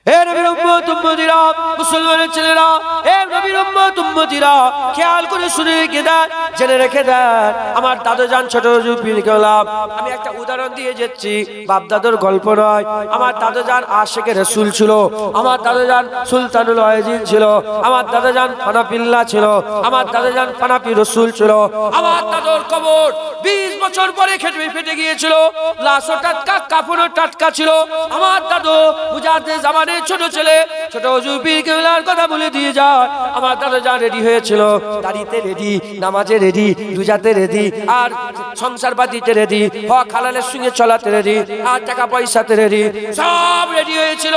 হে নবীর উম্মত উম্মতিরা, মুসলমানের ছেলেরা, হে নবীর উম্মত উম্মতিরা, খেয়াল করে শুনে রেখে দেন, জেনে রেখে দেন। আমার দাদুজান ছোট পীর কেবলা, আমি একটা উদাহরণ দিয়ে যাচ্ছি, বাপ দাদুর গল্প নয়। আমার দাদুজান আশিকে রাসূল ছিল, আমার দাদুজান সুলতানুল ওয়াজিন ছিল, আমার দাদুজান ফানাফিল্লাহ ছিল, আমার দাদুজান ফানাফি রাসূল ছিল। আমার দাদুর কবর 20 বছর পরে ফেটে গিয়েছিল, লাশও টাটকা, কাফনও টাটকা ছিল। আমার দাদু মুজাদ্দিদ জামানের ছোট ছেলে, ছোট হুজুর পীর কেবলার কথা বলে দিয়ে যায়। আমার দাদুজান রেডি হয়েছিল, দাড়িতে রেডি, নামাজে রেডি, রোজাতে রেডি, আর সংসার পাতিতে রেডি, হক হালালের সঙ্গে চলাতে রেডি, আর টাকা পয়সাতে রেডি, সব রেডি হয়েছিল।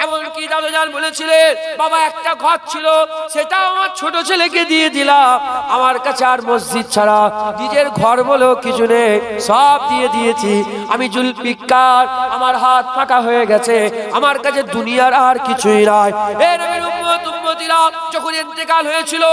এমনকি দাদুজান বলেছিলেন, বাবা একটা ঘর ছিল, সেটা আমার ছোট ছেলেকে দিয়ে দিলাম, আমার কাছে আর মসজিদ ছাড়া নিজের ঘর বলে কিছু নেই, সব দিয়ে দিয়েছি। আমি জুলফিকার, আমার হাত ফাঁকা হয়ে গেছে, আমার কাছে দুনিয়ার আর কিছুই নাই। হে নবীর উম্মত উম্মতিরা, যখন ইন্তেকাল হয়েছিল,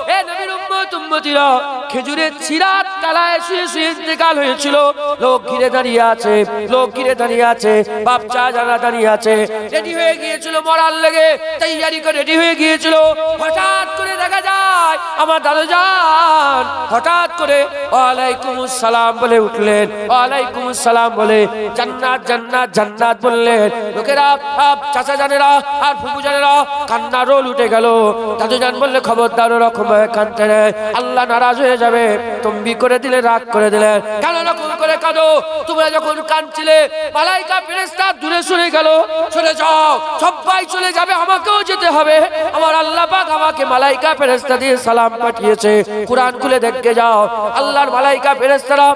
হে নবীর উম্মত উম্মতিরা, খেজুরের চিরাত তলায় শুয়ে শুয়ে ইন্তেকাল হয়েছিল। লোক ঘিরে দাঁড়িয়ে আছে, লোক ঘিরে দাঁড়িয়ে আছে, বাচ্চা যারা দাঁড়িয়ে আছে, রেডি হয়ে গিয়েছিল মরার লেগে, তৈয়ারি করে রেডি হয়ে গিয়েছিল। হঠাৎ করে দেখা যায় আমার দাদুজান হঠাৎ করে ওয়ালাইকুমুস সালাম বলে উঠলেন, ওয়ালাইকুমুস সালাম বলে জান্নাত জান্নাত জান্নাত বললেন। লোকেরা, চাচা জানেরা আর ফুফু জানেরা, কান্না রোল উঠে গেল। দাদুজান বললে, খবরদার ওরকম কাঁদতে নেই, আল্লাহ নারাজ হয়ে যাবে। তম্বি করে দিলে, রাগ করে দিলেন, কেন এরকম করে কাঁদো? তোমরা যখন কাঁদছিলে মালাইকা ফেরেশতা দূরে সরে গেল, চলে যাও, সবাই চলে যাবে, আমাকেও যেতে হবে। আমার আল্লাহ পাক আমাকে মালাইকা ফেরেশতা দিয়ে সালাম পাঠিয়েছে। কুরআন খুলে দেখে যাও, আল্লাহর মালাইকা ফেরেশতারা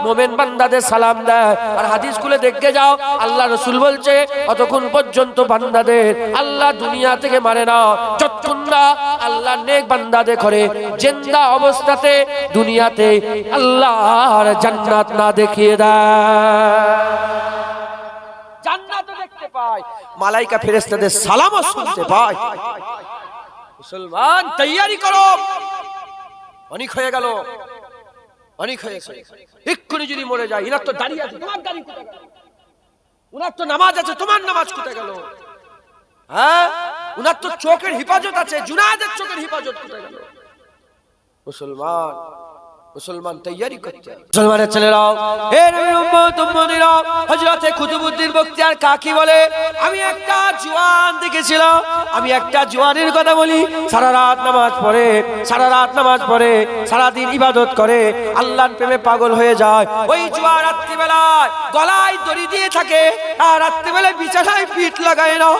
মুমিন বান্দাদের সালাম দেয়। আর হাদিস খুলে দেখে যাও, আল্লাহ রাসূল বলছে, অতক্ষণ পর্যন্ত বান্দাদের আল্লাহ দুনিয়া থেকে মারে না, যতক্ষণ না আল্লাহ নেক বান্দাদের করে জিন্দা অবস্থাতে দুনিয়াতে আল্লাহর জান্নাত না দেখিয়ে দেয়। জান্নাত দেখতে পায়, মালাইকা ফেরেশতাদের সালামও শুনতে পায়। মুসলমান তৈয়ারি করো, অনেক হয়ে গেল, অনেক হয়েছে। এক্ষুনি যদি মরে যায়, ইনার তো দাঁড়িয়ে আছে, তোমার দাঁড়িয়ে কোথায় গেল? উনার তো নামাজ আছে, তোমার নামাজ কোথায় গেল? হ্যাঁ, উনার তো চোখের হিফাজত আছে, জুনায়েদের চোখের হিফাজত কোথায় গেল? মুসলমান, মুসলমান তৈয়ারি করতে। মুসলমানের ছেলেরাও, হে নবীর উম্মত উম্মতিরা, হযরত কুতুবউদ্দিন বখতিয়ার কাকি বলে, আমি একটা জওয়ান দেখেছিলাম, আমি একটা জওয়ানের কথা বলি, সারা রাত নামাজ পড়ে, সারা রাত নামাজ পড়ে, সারা দিন ইবাদত করে, আল্লাহর প্রেমে পাগল হয়ে যায়। ওই জওয়ান রাত্রিবেলায় গলায় দড়ি দিয়ে থাকে, আর রাত্রিবেলায় বিছানায় পিঠ লাগায় না,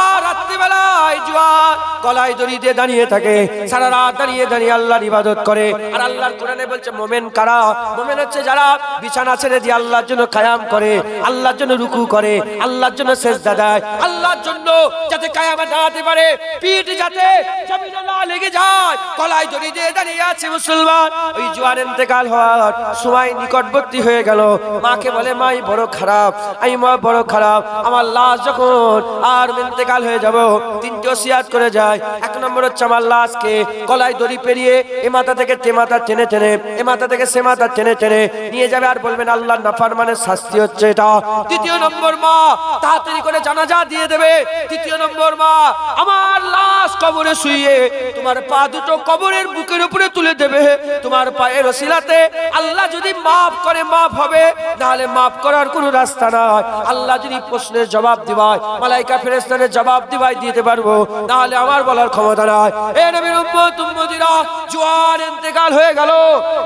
আর রাত্রিবেলায় জওয়ান গলায় দড়ি দিয়ে দাঁড়িয়ে থাকে, সারা রাত দাঁড়িয়ে দাঁড়িয়ে আল্লাহর ইবাদত করে। আর আল্লাহর কোরআনে বলছে, মোমেন কারা? মোমেন হচ্ছে যারা বিছানা ছেড়ে দিয়ে আল্লাহর জন্য কায়াম করে, আল্লাহর জন্য রুকু করে, আল্লাহর জন্য সেজদা দেয়, আল্লাহর জন্য যাতে কায়ামে দাঁড়াতে পারে, পিঠ যাতে জমিনে না লেগে যায়, গলায় দড়ি দিয়ে দাঁড়িয়ে আছে। মুসলমান, ওই জওয়ান ইন্তেকাল হওয়ার সময় নিকটবর্তী হয়ে গেল। মাকে বলে, মা বড় খারাপ, আমি মা বড় খারাপ, আমার লাশ যখন আর ইন্তেকাল হয়ে যাব, তিনটি ওসিয়াত করে যায়। এক নম্বর হচ্ছে, আমার লাশকে গলায় দড়ি পেরিয়ে এ মাথা থেকে তে মাথা টেনে টেনে, এ মাথা থেকে সে মাথা টেনে টেনে নিয়ে যাবে, আর বলবেন আল্লাহর নাফরমানের শাস্তি হচ্ছে এটা। দ্বিতীয় নম্বর, মা তাড়াতাড়ি করে জানাজা দিয়ে দেবে। তৃতীয় নম্বর, মা আমার লাশ কবরে শুইয়ে তোমার পা দুটো কবরের বুকের উপরে তুলে দেবে। তোমার পায়ের ওসিলাতে আল্লাহ যদি মাফ করে মাফ হবে, নাহলে মাফ করার কোনো রাস্তা নাই। আল্লাহ যদি প্রশ্নের জবাব দিবায়, মালাইকা ফেরেশতাদের জবাব দিবায় দিতে পারবো, নাহলে আমার বলার ক্ষমতা নাই। এ নবীর উম্মত উম্মতিরা, জওয়ান ইন্তেকাল হয়ে গেল,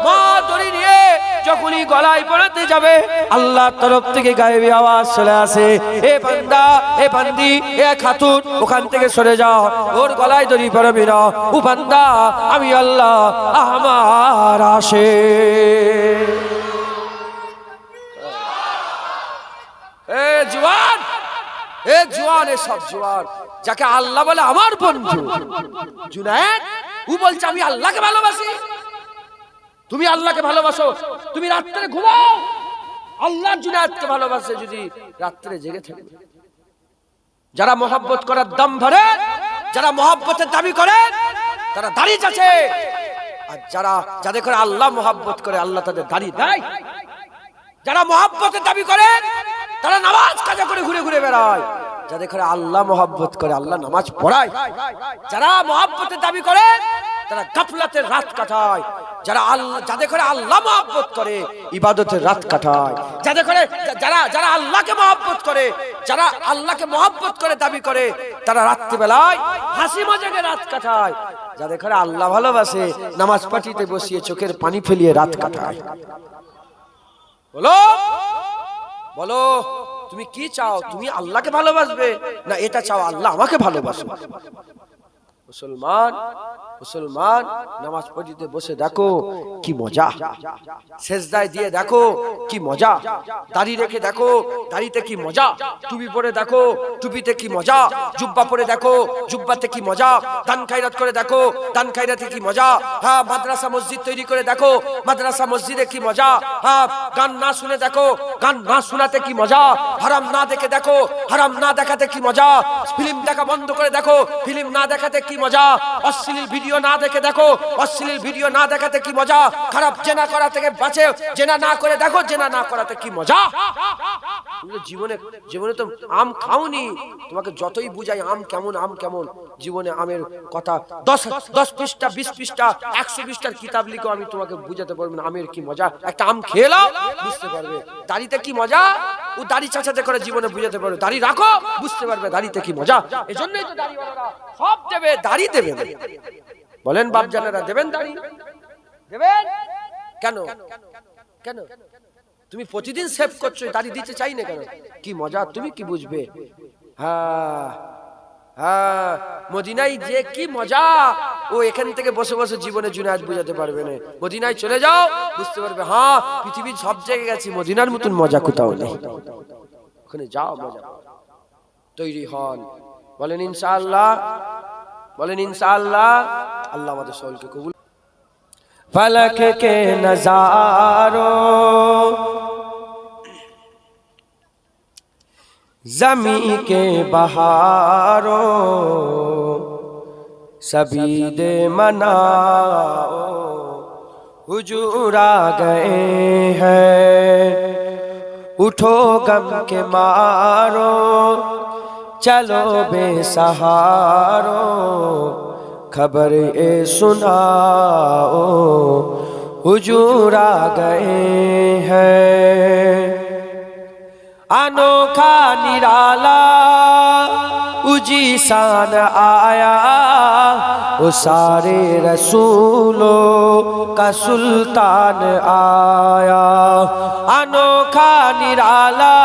মা দড়ি নিয়ে যখনই গলায় পড়াতে যাবে, আল্লাহর তরফ থেকে গায়েবী আওয়াজ চলে আসে, এ বান্দা, এ বান্দি, এ খাতুন, ওখান থেকে সরে যাও, ওর গলায় দড়ি পড়াবি না। ও বান্দা, আমি আল্লাহ, আমার আসে। এ জওয়ান, এ জওয়ান, এ সব জওয়ান যাকে আল্লাহ বলে আমার বন্ধু, জুনায়েদ, ও বলছে আমি আল্লাহকে ভালোবাসি। তুমি আল্লাহকে ভালোবাসো, তুমি রাত্রে ঘুমাও, আল্লাহর জুনায়েদকে ভালোবাসে যদি রাত্রে জেগে থাকে। যারা মহব্বত করার দম ধরে, যারা মহব্বতের দাবি করে, তারা দাঁড়িয়ে যাচ্ছে। আর যারা যাদের করে আল্লাহ মহব্বত করে, আল্লাহ তাদের দাঁড়িয়ে দেয়। যারা মহব্বতের দাবি করে, তারা নামাজ কাজা করে ঘুরে ঘুরে বেড়ায়। যাদের ঘরে আল্লাহ মহব্বত করে, আল্লাহ নামাজ পড়ায়। যারা মহব্বতের দাবি করে তারা গাফলাতের রাত কাটায়। যাদের ঘরে আল্লাহ মহব্বত করে ইবাদতের রাত কাটায়। যারা আল্লাহকে মহব্বত করে, যারা আল্লাহকে মহব্বত করে দাবি করে, তারা রাত্রিবেলায় হাসি মজাকে রাত কাটায়। যাদের ঘরে আল্লাহ ভালোবাসে নামাজ পাঠিতে বসিয়ে চোখের পানি ফেলিয়ে রাত কাটায়। বলো বলো তুমি কি চাও? তুমি আল্লাহকে ভালোবাসবে না এটা চাও আল্লাহ আমাকে ভালোবাসবে? মুসলমান নামাজ পড়িতে বসে দেখো কি মজা, সেজদায় দিয়ে দেখো কি মজা, দাড়ি রেখে দেখো দাড়িতে কি মজা, টুপি পরে দেখো টুপিতে কি মজা, জুব্বা পরে দেখো জুব্বাতে কি মজা, দান খায়রাত করে দেখো দান খায়রাতে কি মজা। হ্যাঁ, মাদ্রাসা মসজিদ তৈরি করে দেখো মাদ্রাসা মসজিদে কি মজা। হ্যাঁ, গান না শুনে দেখো গান না শোনাতে কি মজা। হারাম না দেখে দেখো হারাম না দেখাতে কি মজা। ফিল্ম দেখা বন্ধ করে দেখো ফিল্ম না দেখাতে কি মজা। অশ্লীল ভিডিও না দেখে দেখো অশ্লীল ভিডিও না দেখাতে কি মজা। খারাপ জেনা করা থেকে বাঁচে জেনা না করে দেখো জেনা না করাতে কি মজা। জীবনে তো আম খাওনি, তোমাকে যতই বুঝাই আম কেমন জীবনে আমের কথা 10 পৃষ্ঠা 20 পৃষ্ঠা 100 পৃষ্ঠার কিতাব লিখো আমি তোমাকে বুঝাতে পারবো না আমের কি মজা। একটা আম খেয়ে নাও বুঝতে পারবে দাড়িতে কি মজা। ও দাড়ি চাচাতে করে জীবনে বুঝাতে পারবে দাড়ি রাখো বুঝতে পারবে দাড়িতে কি মজা। এজন্যই তো দাড়িওয়ালারা সব দেবে, দাড়ি দেবে। বলেন বাপজানেরা দেবেন দাড়ি দেবেন কেন? কেন তুমি প্রতিদিন সেভ করছো দাড়ি দিতে চাই না কেন? কি মজা তুমি কি বুঝবে? হ্যাঁ, মদিনায় যে কি মজা ও এখান থেকে বসে বসে জীবনে জুনায়েদ বুঝাতে পারবে না। মদিনায় চলে যাও বুঝতে পারবে হ্যাঁ পৃথিবীর সব জায়গায় গেছি মদিনার মতন মজা কোথাও নেই। ওখানে যাও মজা তৈরি হন। বলেন ইনশাআল্লাহ, বলেন ইনশাআল্লাহ। আল্লাহ আমাদের সকলকে কবুল। फलक के नजारों जमी के बहारों सभी दे मनाओ हुजूर आ गए हैं। उठो गम के मारो चलो बेसहारो खबर ए सुनाओ हुजूर आ गए हैं। अनोखा निराला उजी शान आया वो सारे रसूलों का सुल्तान आया। अनोखा निराला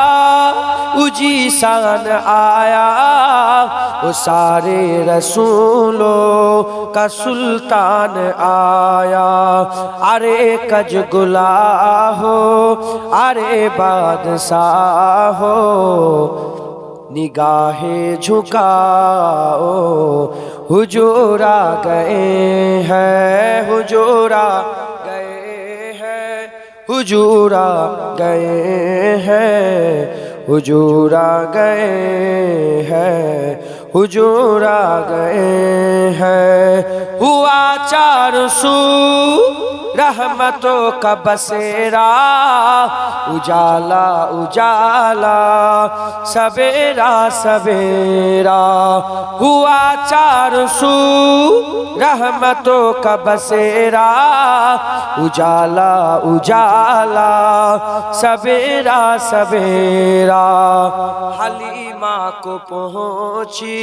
उजी शान आया वो सारे रसूलों का सुल्तान आया। अरे कज गुला हो अरे बादशाह हो निगाहे झुकाओ हुजूर आ गए हैं। हुजूर आ गए हैं हुजूर आ गए हैं हुजूर आ गए हैं हुजूर आ गए हैं। हुआ चारों सू रहमतों का बसेरा उजाला उजाला सवेरा सवेरा। हुआ चारों सू रहमतों का बसेरा उजाला उजाला सवेरा सवेरा। हलीमा को पहुँची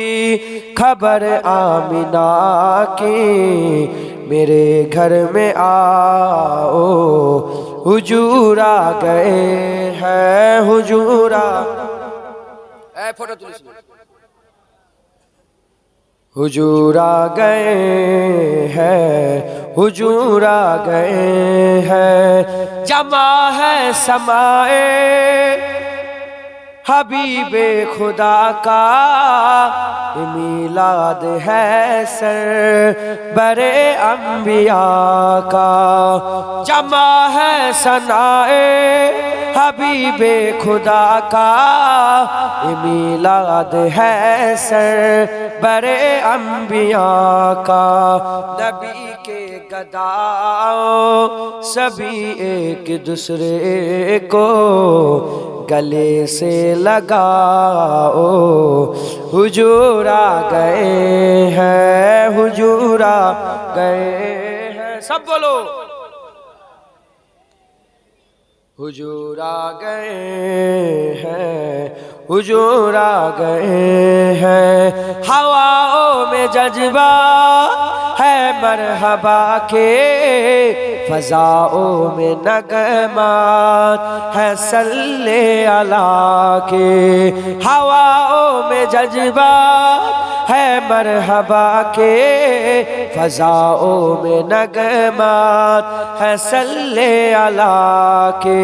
खबर आमिना की मेरे घर में आओ हुजूर आ गए हैं हुजूर आ फोटो तुलिस हुजूर आ गए हैं हुजूर आ गए हैं। जमा है समाए हबीबे खुदा का मिलाद है सरवरे अंबिया का, जमा है सनाए हबीबे खुदा का, मिलाद है सरवरे अंबिया का। नबी के गदाओं सभी एक दूसरे को गले से लगाओ, हुजूर आ गए हैं, हुजूर आ गए हैं। सब बोलो हुजूर आ गए हैं, हुजूर आ गए हैं। हवाओं में जज्बा है मरहबा के, फजाओं में नगमात है सल्ले अला के। हवाओं में जज्बा है मरहबा के, फजाओं में नगमात है सल्ले अला के।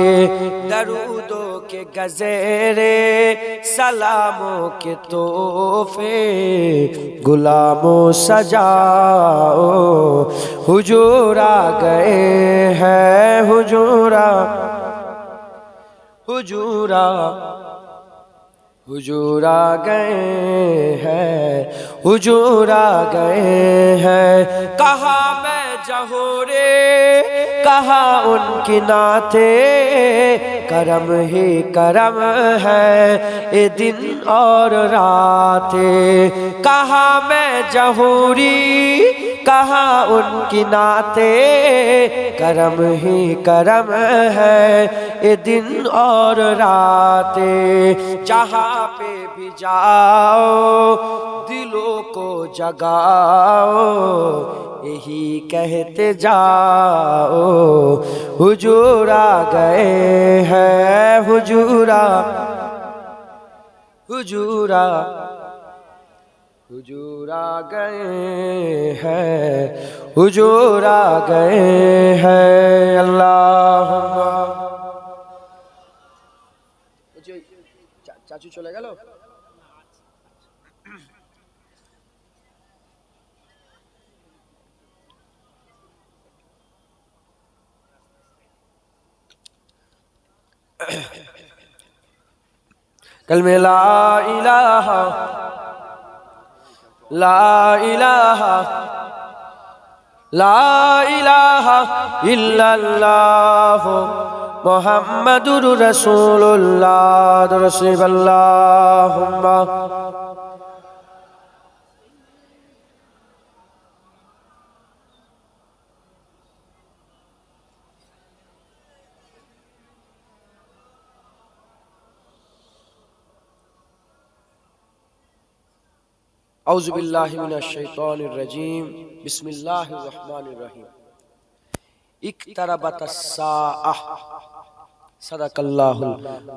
दरूदों के गज़ेरे सलामों के तोहफे गुलामों सजाओ, हुजूर आ गए हैं, हुजूर आ गए हैं, हुजूर आ गए हैं। कहा मैं जहोरे कहा उनकी नाते, करम ही करम है ये दिन और रातें। कहा मैं जहूरी कहा उनकी नाते, करम ही करम है ये दिन और रातें। जहाँ पे भी जाओ दिलों को जगाओ, यही कहते जाओ, हुजूर आ गए हैं, हुजूर आ गए हैं, हुजूर आ गए हैं। अल्लाहुम्मा चाचू चले गেল। कलमे ला इलाहा इल्लल्लाह मुहम्मदुर रसूलुल्लाह। अल्लाहुम्मा औज़ु बिल्लाहि मिनश शैतानिर रजीम। बिस्मिल्लाहिर रहमानिर रहीम। इक्तरबतस साअह सदाकाल्लाहुल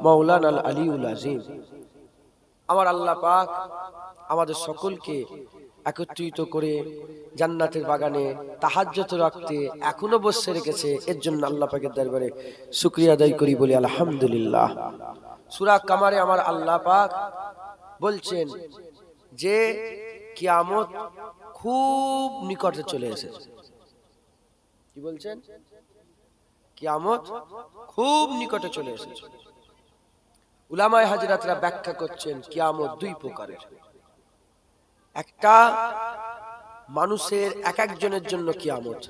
मौलानाल अलीउल अज़ीम। আমার আল্লাহ পাক আমাদের সকলকে একত্রিত করে জান্নাতের বাগানে তাহাজ্জুদ রাখতে এখনো বসে রেখেছে, এর জন্য আল্লাহ পাকের দরবারে শুকরিয়া আদায় করি, বলি আলহামদুলিল্লাহ। সূরা কামারে আমার আল্লাহ পাক বলছেন যে কিয়ামত খুব নিকটে চলে এসেছে। কি বলছেন? কিয়ামত খুব নিকটে চলে এসেছে। উলামায়ে হাজরাতরা ব্যাখ্যা করছেন কিয়ামত দুই প্রকারের। একটা মানুষের এক একজনের জন্য কিয়ামত,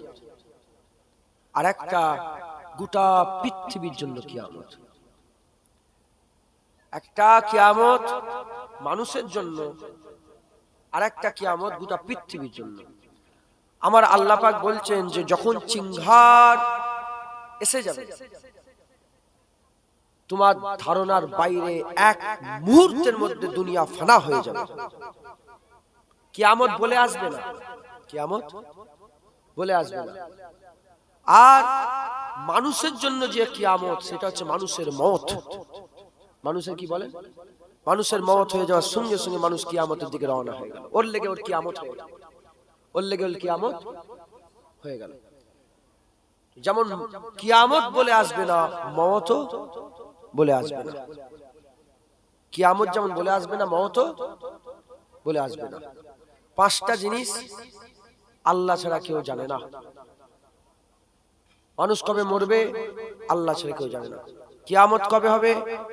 আর একটা গোটা পৃথিবীর জন্য কিয়ামত। একটা কিয়ামত মানুষের জন্য, আর একটা কিয়ামত গোটা পৃথিবীর জন্য। আমার আল্লাহ পাক বলছেন যে যখন চিংহার এসে যাবে, তোমার ধারণার বাইরে এক মুহূর্তের মধ্যে দুনিয়া ফানা হয়ে যাবে, কিয়ামত বলে আসবে না, কিয়ামত বলে আসবে না। আর মানুষের জন্য যে কিয়ামত, সেটা হচ্ছে মানুষের মওত। মানুষের কি বলে? মানুষের মওত হয়ে যাওয়ার সঙ্গে সঙ্গে মানুষ কিয়ামতের দিকে রওনা হয়ে গেল। ওর লেগে ওর কিয়ামত হয়ে গেল, ওর লেগে ওর কিয়ামত হয়ে গেল। যেমন কিয়ামত বলে আসবে না, মওতও বলে আসবে না। কিয়ামত যেমন বলে আসবে না, মওতও বলে আসবে না। 5টা জিনিস আল্লাহ ছাড়া কেউ জানে না। মানুষ কবে মরবে আল্লাহ ছাড়া কেউ জানে না। কিয়ামত কবে হবে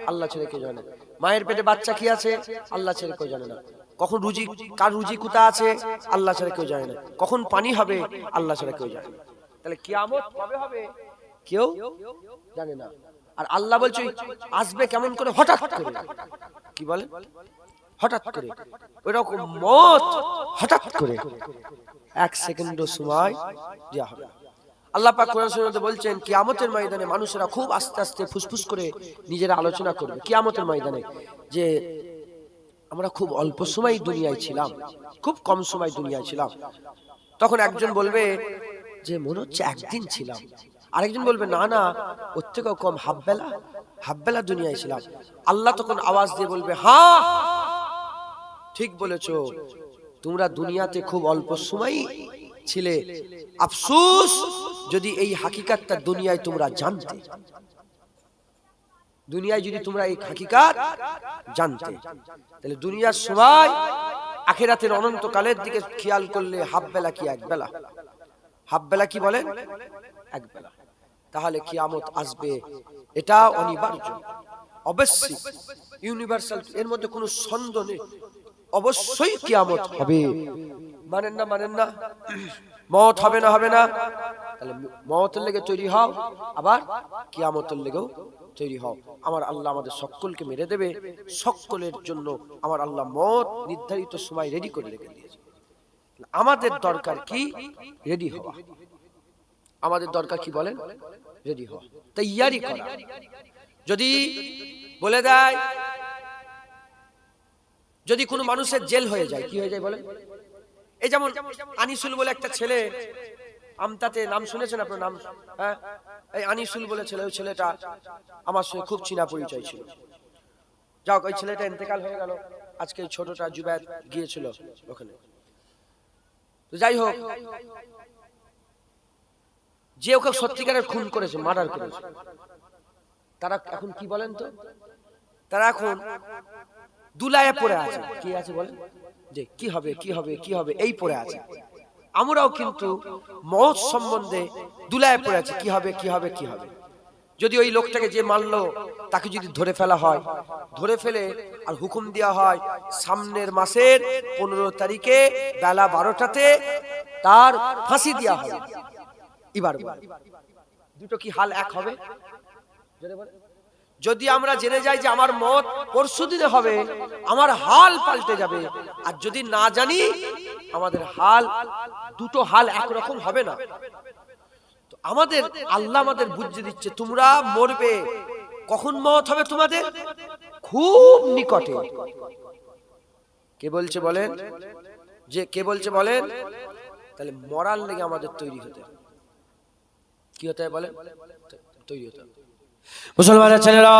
আল্লাহ ছাড়া কেউ জানে না। মায়ের পেটে বাচ্চা কি আছে আল্লাহ ছাড়া কেউ জানে না। কখন রুজি, কার রুজি কোথা আছে আল্লাহ ছাড়া কেউ জানে না। কখন পানি হবে আল্লাহ ছাড়া কেউ জানে না। তাহলে কিয়ামত কবে হবে কেউ জানে না। আর আল্লাহ বলছে আসবে কেমন করে, হঠাৎ করে। কি বলে হঠাৎ করে, ওইরকম মত হঠাৎ করে 1 সেকেন্ডও সময় দেওয়া হবে। আল্লাহ পাক কোরআন শরীফে বলছেন কিয়ামতের ময়দানে মানুষেরা খুব আস্তে আস্তে ফুসফুস করে নিজেরা আলোচনা করবে কিয়ামতের ময়দানে, যে আমরা খুব অল্প সময় দুনিয়ায় ছিলাম, খুব কম সময় দুনিয়ায় ছিলাম। তখন একজন বলবে যে মনে হচ্ছে একদিন ছিলাম, আরেকজন বলবে না না ওর থেকেও কম, হাফ বেলা দুনিয়ায় ছিলাম। আল্লাহ তখন আওয়াজ দিয়ে বলবে হ্যাঁ ঠিক বলেছো, তোমরা দুনিয়াতে খুব অল্প সময় ছিলে, আফসোস যদি এই হাকিকাতটা দুনিয়ায় তোমরা জানতে, দুনিয়ায় যদি তোমরা এই হাকিকাত জানতে, তাহলে দুনিয়ার সময় আখিরাতের অনন্তকালের দিকে খেয়াল করলে হাফ বেলা কি এক বেলা, হাফ বেলা কি বলেন এক বেলা। তাহলে কিয়ামত আসবে, এটা অনিবার্য, অবশ্যই ইউনিভার্সাল, এর মধ্যে কোনো সন্দেহ নেই, অবশ্যই কিয়ামত হবে। মানেন না মানেন না, মওত হবে না হবে না, তাহলে মওতের লেগে তৈরি হও, আবার কিয়ামতের লেগেও তৈরি হও। আমার আল্লাহ আমাদের সকলকে মেরে দেবে, সকলের জন্য আমার আল্লাহ মওত নির্ধারিত সময় রেডি করে রেখে দিয়েছে। আমাদের দরকার কি রেডি হওয়া, আমাদের দরকার কি বলেন রেডি হওয়া, তৈয়ারি করা। যদি বলে দেয়, যদি কোনো মানুষের জেল হয়ে যায়, কি হয়ে যায় বলেন, এই যেমন আনিসুল বলে একটা ছেলে, আমতাতে নাম শুনেছেন আপনার নাম, হ্যাঁ এই আনিসুল বলে ছেলে, ওই ছেলেটা আমার সঙ্গে খুব চিনা পরিচয় ছিল। যাক ওই ছেলেটা ইন্তেকাল হয়ে গেল, আজকে ছোটটা জুবায়ের গিয়েছিল ওখানে। তো যাই হোক, যে ওকে সত্যিকারের খুন করেছে, মার্ডার করেছে, তারা এখন কি বলেন তো, তারা এখন দুলায়ে পড়ে আছে। কি আছে বলেন, যে কি হবে কি হবে কি হবে এই পড়ে আছে। আমরাও কিন্তু মওত সম্বন্ধে দুলায়ে পড়ে আছে, কি হবে কি হবে কি হবে। যদি ওই লোকটাকে যে মারলো তাকে যদি ধরে ফেলা হয়, ধরে ফেলে আর হুকুম দেওয়া হয় সামনের মাসের 15 তারিখে বেলা 12টাতে তার ফাঁসি দেওয়া হবে, এবার দুটো কি হাল এক হবে? যদি আমরা জেনে যাই যে আমার মওত পরশুদিনে হবে, আমার হাল পাল্টে যাবে। আর যদি না জানি, আমাদের হাল, দুটো হাল একরকম হবে না। তো আমাদের আল্লাহ আমাদের বুঝিয়ে দিচ্ছে তোমরা মরবে, কখন মওত হবে তোমাদের খুব নিকটে। কে বলছে বলেন, যে কে বলছে বলেন, তাহলে মরার লেগে আমাদের তৈরি হতে, কি হতে হয় বলেন, তৈরি হতে হবে। মুসলমানের ছেলেরা,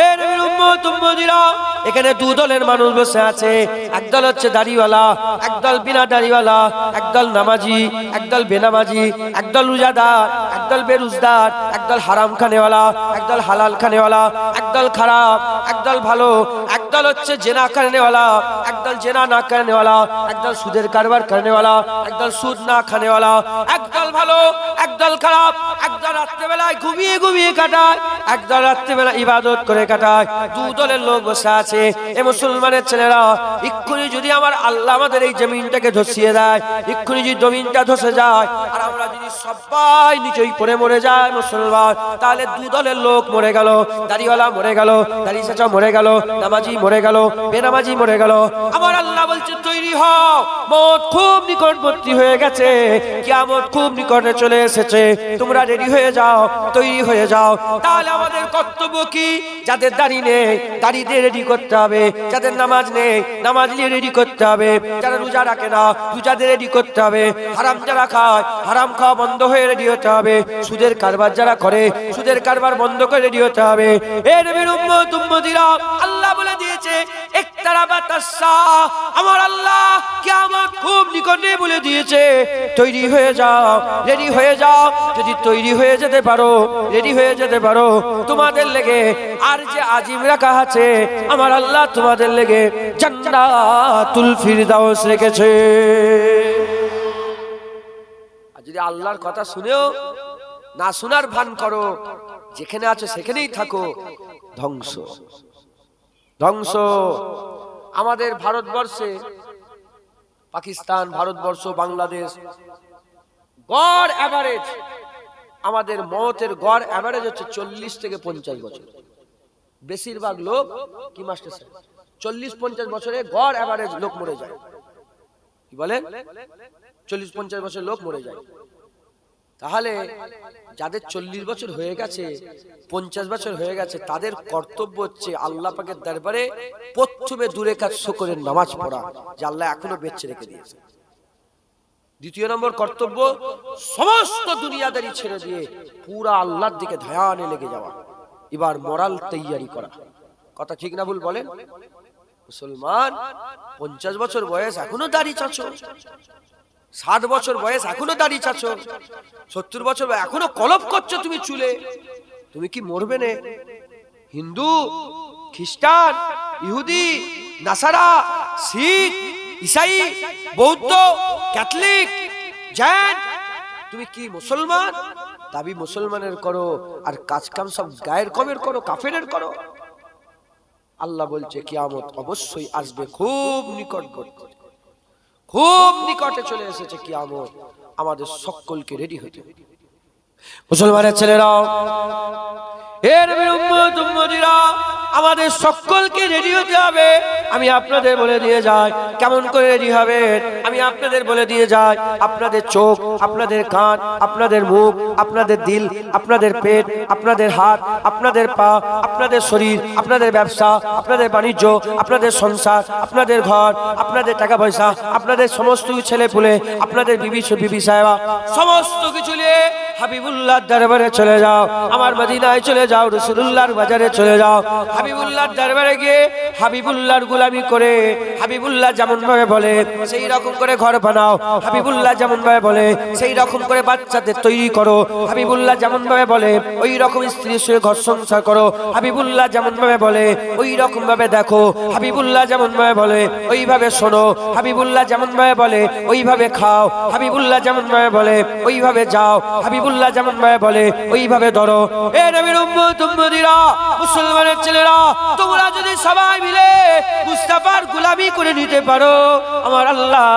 এ নবীর উম্মত উম্মতিরা, এখানে দু দলের মানুষ বসে আছে। একদল হচ্ছে দাড়িওয়ালা, একদল বিনা দাড়িওয়ালা, একদল নামাজি, একদল বেনামাজি, একদল রোজাদার, একদল বেরোজগার, একদল হারাম খানেওয়ালা, একদল হালাল খানেওয়ালা, একদল খারাপ, একদল ভালো, একদল হচ্ছে জেনা খানেওয়ালা, একদল জেনা না খানেওয়ালা, একদল সুদের কারবার খানেওয়ালা, একদল সুদ না খানেওয়ালা, একদল ভালো, একদল খারাপ, একদল রাত্রেবেলায় ঘুমিয়ে ঘুমিয়ে কাটায়, একদল রাত্রিবেলা ইবাদত করে কাটায়। দু দলের লোক বসে আছে। এ মুসলমানের ছেলেরা, এক্ষুনি যদি আমার আল্লাহ আমাদের এই জমিনটাকে ধসিয়ে দেয়, এক্ষুনি যদি জমিনটা ধসে যায় আর আমরা যদি সবাই নিচেই পড়ে মরে যায় মুসলমান, তাহলে দু দলের লোক মরে গেল, দাড়িওয়ালা মরে গেল, দাড়ি চাচা মরে গেল, নামাজি মরে গেল, বেনামাজি মরে গেল। আমার আল্লাহ বলছে তৈরি হও, মওত খুব নিকটবর্তী হয়ে গেছে, কিয়ামত খুব নিকটে চলে এসেছে, তোমরা রেডি হয়ে যাও, তৈরি হয়ে যাও। তাহলে আমাদের কর্তব্য কি? যাদের দাড়ি নেই, দাড়িদের রেডি করতে হবে, যাদের নামাজ নেই, নামাজ নিয়ে রেডি করতে হবে, যারা রোজা রাখে না, রোজাদের রেডি করতে হবে, হারাম যারা খায়, হারাম খাওয়া বন্ধ হয়ে রেডি হতে হবে, সুদের কারবার যারা করে, সুদের কারবার বন্ধ করে রেডি হতে হবে। এ নবীর উম্মত উম্মতিরা, আল্লাহ বলে দিয়েছে একটা আমার আল্লাহ কিয়ামত খুব নিকটে বলে দিয়েছে, তৈরি হয়ে যাও, রেডি হয়ে যাও। যদি তৈরি হয়ে যেতে পারো, রেডি হয়ে যেতে পারো, তোমাদের লেগে আর যে আজিম রাখা আছে, আমার আল্লাহ তোমাদের লেগে জান্নাতুল ফিরদাউস রেখেছে। আর যদি আল্লাহর কথা শুনেও না শোনার ভান করো, যেখানে আছো সেখানেই থাকো, ধ্বংস ধ্বংস। আমাদের ভারতবর্ষে, পাকিস্তান, ভারতবর্ষ, বাংলাদেশ, গড় এভারেজ আমাদের মওতের গড় এভারেজ হচ্ছে 40 থেকে 50 বছর। বেশিরভাগ লোক কি মাস্টার সাহেব 40-50 বছরে গড় এভারেজ লোক মরে যায়। কি বলেন? 40-50 বছর লোক মরে যায়। তাহলে যাদের 40 বছর হয়ে গেছে, 50 বছর হয়ে গেছে, তাদের কর্তব্য হচ্ছে আল্লাহ পাকের দরবারে প্রথমে 2 রাকাত শুকরের নামাজ পড়া, যে আল্লাহ এখনো বেঁচে রেখে দিয়েছে। দ্বিতীয় নম্বর কর্তব্য, সমস্ত দুনিয়াদারি ছেড়ে দিয়ে পুরা আল্লাহর দিকে ধ্যানে লেগে যাওয়া, এবার মরাল তৈয়ারি করা। কথা ঠিক না ভুল বলেন? মুসলমান 50 বছর বয়স এখনো দাড়ি চাচো, 60 বছর বয়স এখনো দাড়ি চাচো, 70 বছর এখনো কলপ করছো তুমি চুলে, তুমি কি মরবে না? হিন্দু, খ্রিস্টান, ইহুদি, নাসারা, শিখ, ইসাই, বৌদ্ধ, ক্যাথলিক, জৈন, তুমি কি মুসলমান? দাবি মুসলমানের করো আর কাজ কাম সব গায়ের কমের করো, কাফেরের করো। আল্লাহ বলছে কিয়ামত অবশ্যই আসবে, খুব নিকটবর্তী, খুব নিকটে চলে এসেছে কিয়ামত। আমাদের সকলকে রেডি হতে হবে। মুসলমানের ছেলেরাও, এর নবীর উম্মত উম্মতিরা, আমাদের সকলকে রেডি হতে হবে। আমি আপনাদের বলে দিয়ে যাই কেমন করে রেডি হবে। আমি আপনাদের বলে দিয়ে যাই, আপনাদের চোখ, আপনাদের কান, আপনাদের মুখ, আপনাদের দিল, আপনাদের পেট, আপনাদের হাত, আপনাদের পা, আপনাদের শরীর, আপনাদের ব্যবসা, আপনাদের বাণিজ্য, আপনাদের সংসার, আপনাদের ঘর, আপনাদের টাকা পয়সা, আপনাদের সমস্ত ছেলে পুলে, আপনাদের বিবি সাহেবা, সমস্ত কিছু নিয়ে হাবিবুল্লাহর দরবারে চলে যাও। আমার মদিনায় চলে যাও, রাসূলুল্লাহর বাজারে চলে যাও। হাবিবুল্লাহর দরবারে গিয়ে হাবিবুল্লাহর গোলামি করে, হাবিবুল্লাহ যেমন ভাবে বলে সেই রকম করে ঘর বানাও। হাবিবুল্লাহ যেমন ভাবে বলে সেই রকম করে বাচ্চাদের তৈরি করো। হাবিবুল্লাহ যেমন ভাবে বলে ওই রকম স্ত্রীর সঙ্গে ঘর সংসার করো। হাবিবুল্লাহ যেমন ভাবে বলে ওই রকম ভাবে দেখো। হাবিবুল্লাহ যেমন ভাবে বলে ওইভাবে শোনো। হাবিবুল্লাহ যেমন ভাবে বলে ওইভাবে খাও। হাবিবুল্লাহ যেমন ভাবে বলে ওইভাবে যাও। হাবিবুল্লাহ যেমন ভাবে বলে ওইভাবে ধরো। এ নবীর উম্মত উম্মতিরা, মুসলমানের ছেলেরা, তোমরা যদি সবাই মিলে মুস্তাফার গোলামি করে নিতে পারো, আমার আল্লাহ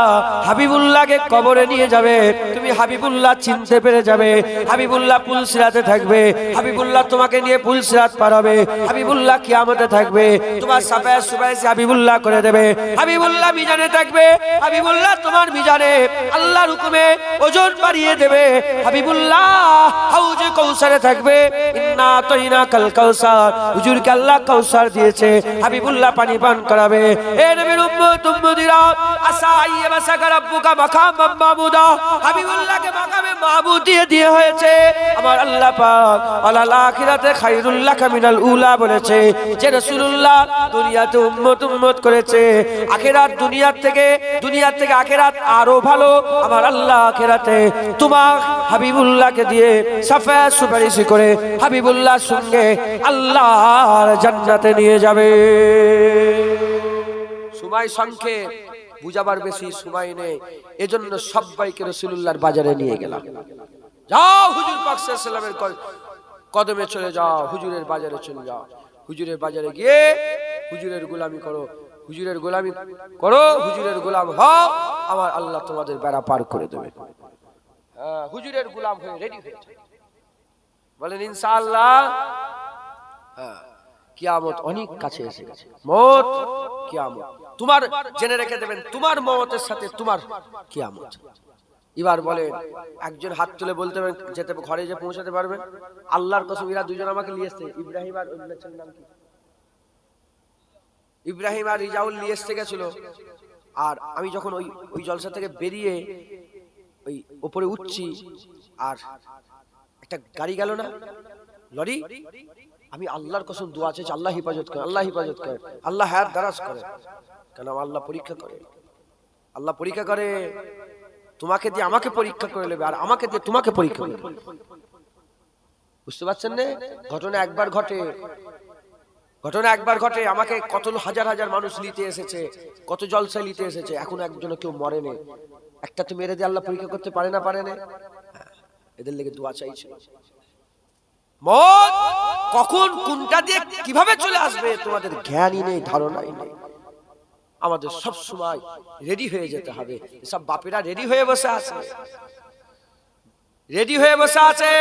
হাবিবুল্লাহকে কবরে নিয়ে যাবে। তুমি হাবিবুল্লাহ চিনতে পেরে যাবে। হাবিবুল্লাহ পুলসিরাতে থাকবে। হাবিবুল্লাহ তোমাকে নিয়ে পুলসিরাত পার হবে। হাবিবুল্লাহ কিয়ামতে থাকবে। তোমার সাফায়ে সুবাইসে হাবিবুল্লাহ করে দেবে। হাবিবুল্লাহ মিজানে থাকবে। হাবিবুল্লাহ তোমার মিজানে আল্লাহর হুকুমে ওজন বাড়িয়ে দেবে। হাবিবুল্লাহ হাউজে কাউসারে থাকবে। ইন্না আতাইনা কাল কাউসার, হুজুরকে আল্লাহ কাউসার দিয়েছে, হাবিবুল্লাহ পানি পান করাবে। এ নবীর উম্মত উম্মতিরা, আসাইয়া বাসাকা রাব্বুকা মাকাম মাহমুদা, হাবিবুল্লাহকে মাকামে মাহমুদ দিয়ে হয়েছে। আমার আল্লাহ পাক আলাল আখিরাতে খায়রুল লাকা মিনাল উলা বলেছে, যে রাসূলুল্লাহ দুনিয়াতে উম্মত করেছে, আখিরাত দুনিয়ার থেকে আখিরাত আরো ভালো। আমার আল্লাহ আখিরাতে তোমার হাবিবুল্লাহকে দিয়ে সাফায়ে সুপারিশ করে হাবিবুল্লাহর সঙ্গে আল্লাহর জান্নাতে নিয়ে যাবে। সময় সংক্ষেপ, বুঝাবার বেশি সময় নেই, এজন্য সবাইকে রাসূলুল্লাহর বাজারে নিয়ে গেলাম। যাও হুজুর পাক সাল্লাল্লাহু আলাইহি ওয়াসাল্লামের কদমে চলে যাও, হুজুরের বাজারে চলে যাও। হুজুরের বাজারে গিয়ে হুজুরের গোলামি করো, হুজুরের গোলামি করো, হুজুরের গোলাম হও। আমার আল্লাহ তোমাদের বেড়া পার করে দেবে। হুজুরের গোলাম হয়ে রেডি হয়ে যাও, বলেন ইনশাআল্লাহ। কিয়ামত অনেক কাছে এসে গেছে। মওত, কিয়ামত তোমার জেনে রেখে দেবেন, তোমার মওতের সাথে তোমার কিয়ামত। এবার বলেন, একজন হাত তুলে বলতে পারবেন যেতে ঘরে যে পৌঁছাতে পারবেন? আল্লাহর কসম, এরা দুজন আমাকে নিয়ে এসেছে। ইব্রাহিম আর অন্য ছেলের নাম কি? ইব্রাহিম আর রিজাউল নিয়ে এসে গেছিল। আর আমি যখন ওই জলসা থেকে বেরিয়ে ওই উপরে উঠছি, আর একটা গাড়ি গেল না, লরি, আমি আল্লাহর কসম দোয়া চাইছি, আল্লাহ হেফাজত করে, আল্লাহ হেফাজত করে, আল্লাহ হায়াত দারাজ করে। কেন আল্লাহ পরীক্ষা করে, আল্লাহ পরীক্ষা করে। তোমাকে দিয়ে আমাকে পরীক্ষা করে নেবে, আর আমাকে দিয়ে তোমাকে পরীক্ষা করবে। বুঝতে পারছেন না? ঘটনা একবার ঘটে, ঘটনা একবার ঘটে। আমাকে কত হাজার হাজার মানুষ নিতে এসেছে, কত জলসায় নিতে এসেছে, এখন একজনও কেউ মরেনি। একটা তো মেরে দিয়ে আল্লাহ পরীক্ষা করতে পারে না, পারে না? এদের লেগে দোয়া চাইছে। মত কখন কোনটা দিয়ে কিভাবে চলে আসবে তোমাদের জ্ঞানই নেই, ধারণাই নেই। আমাদের সব সময় রেডি হয়ে যেতে হবে। সব বাপেরা রেডি হয়ে বসে আছে, রেডি হয়ে বসে আছে।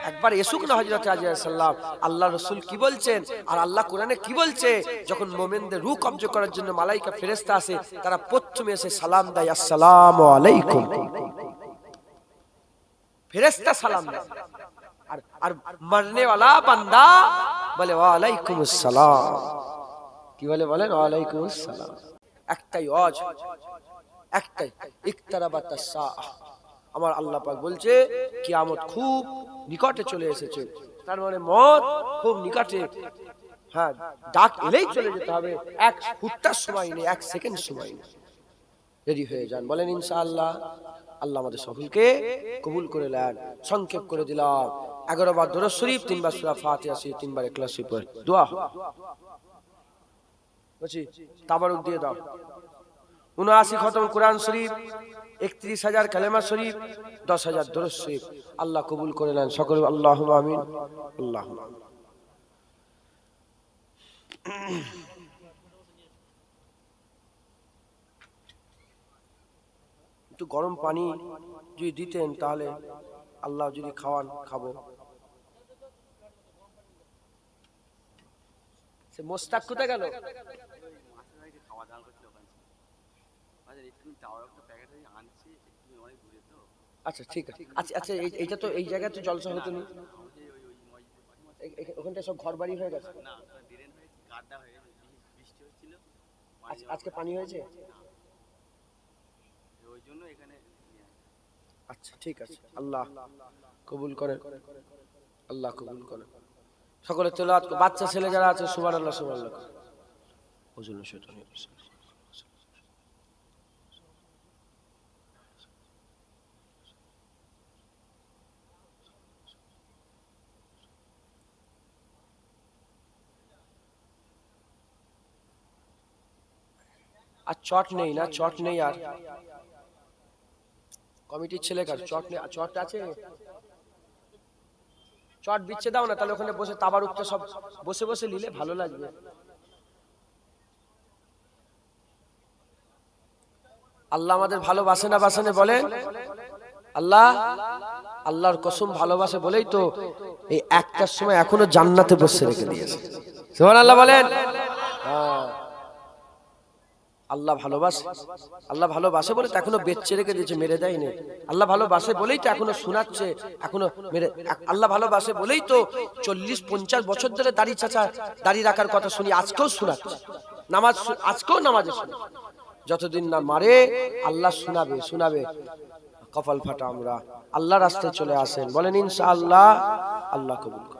একবার এসুক না হযরত আজরাইল সাল্লাম, আল্লাহ রাসূল কি বলছেন আর আল্লাহ কোরআনে কি বলছে। যখন মুমিনদের রূহ কবজ করার জন্য মালায়েকা ফেরেশতা আসে, তারা প্রথমে এসে সালাম দেয়, আসসালামু আলাইকুম। ফেরেশতা সালাম দেয়, আর মরনে वाला বান্দা বলে ওয়া আলাইকুমুস সালাম। কি বলে? বলেন ওয়া আলাইকুমুস সালাম। একটাই ওয়াজ, একটাই, ইকতারাবাতাস সাআহ। আমার আল্লাহ পাক বলছে কিয়ামত খুব নিকটে চলে এসেছে, তার মানে মত খুব নিকটে। হ্যাঁ, ডাক এলেই চলে যেতে হবে, এক ফুটটার সময় নেই, এক সেকেন্ড সময় নেই। রেডি হয়ে যান, বলেন ইনশাআল্লাহ। আল্লাহ আমাদের সকলকে কবুল করে নেন। সংক্ষেপ করে দিলাম, 11 বার দরুদ শরীফ, 3 বার সূরা ফাতিহা, 3 বার ইখলাস শরীফ পড়ে দোয়া বুঝি, তাবারুক দিয়ে দাও। 79 খতম কোরআন শরীফ, 31,000 কালেমা শরীফ, 10,000 দরুদ শরীফ। আল্লাহ কবুল করে নেন সকলে, আল্লাহুম্মা আমিন, আল্লাহুম্মা আমিন। একটু গরম পানি যদি দিতেন তাহলে আল্লাহ যদি খাওয়ান, খাবো। সে মোস্তাক কোথায় গেল? আচ্ছা ঠিক আছে, আচ্ছা আচ্ছা, এইটা তো এই জায়গায় তো জলসা হতো না, ওখানটা সব ঘর বাড়ি হয়ে গেছে। আজকে পানি হয়েছে, আচ্ছা ঠিক আছে। আল্লাহ কবুল করেন, আল্লাহ কবুল করেন। সকলে তেলাওয়াত, বাচ্চা ছেলে যারা আছে সুবহানাল্লাহ সুবহানাল্লাহ। ওজন্য শয়তান আর চট নেই না, চট নেই। আর কমিটির ছেলে কার চট নেই? চট আছে, চট বিচ্ছে দাও না, তাহলে ওখানে বসে তাবারুকটা সব বসে বসে নিলে ভালো লাগবে। আল্লাহ আমাদের ভালোবাসে না বাসে না বলেন? আল্লাহ, আল্লাহর কসম ভালোবাসে বলেই তো এই একটার সময় এখনো জান্নাতে বসে রেখে দিয়েছে। সুবহানাল্লাহ বলেন। আল্লাহ ভালোবাসে, আল্লাহ ভালোবাসে বলে তো এখনো বেঁচে রেখে দিয়েছে, মেরে দেয়নি। আল্লাহ ভালোবাসে বলেই তো এখনো শোনাচ্ছে, এখনো মেরে। আল্লাহ ভালোবাসে বলেই তো 40-50 বছর ধরে দাড়ি চাচা দাড়ি রাখার কথা শুনি, আজকেও শোনাচ্ছে। নামাজ আজকেও নামাজে শুনি, যতদিন না মারে আল্লাহ শোনাবে, শোনাবে। কপাল ফাটা আমরা। আল্লাহ রাস্তায় চলে আসেন, বলেন ইনশাআল্লাহ। আল্লাহ কবুল করে।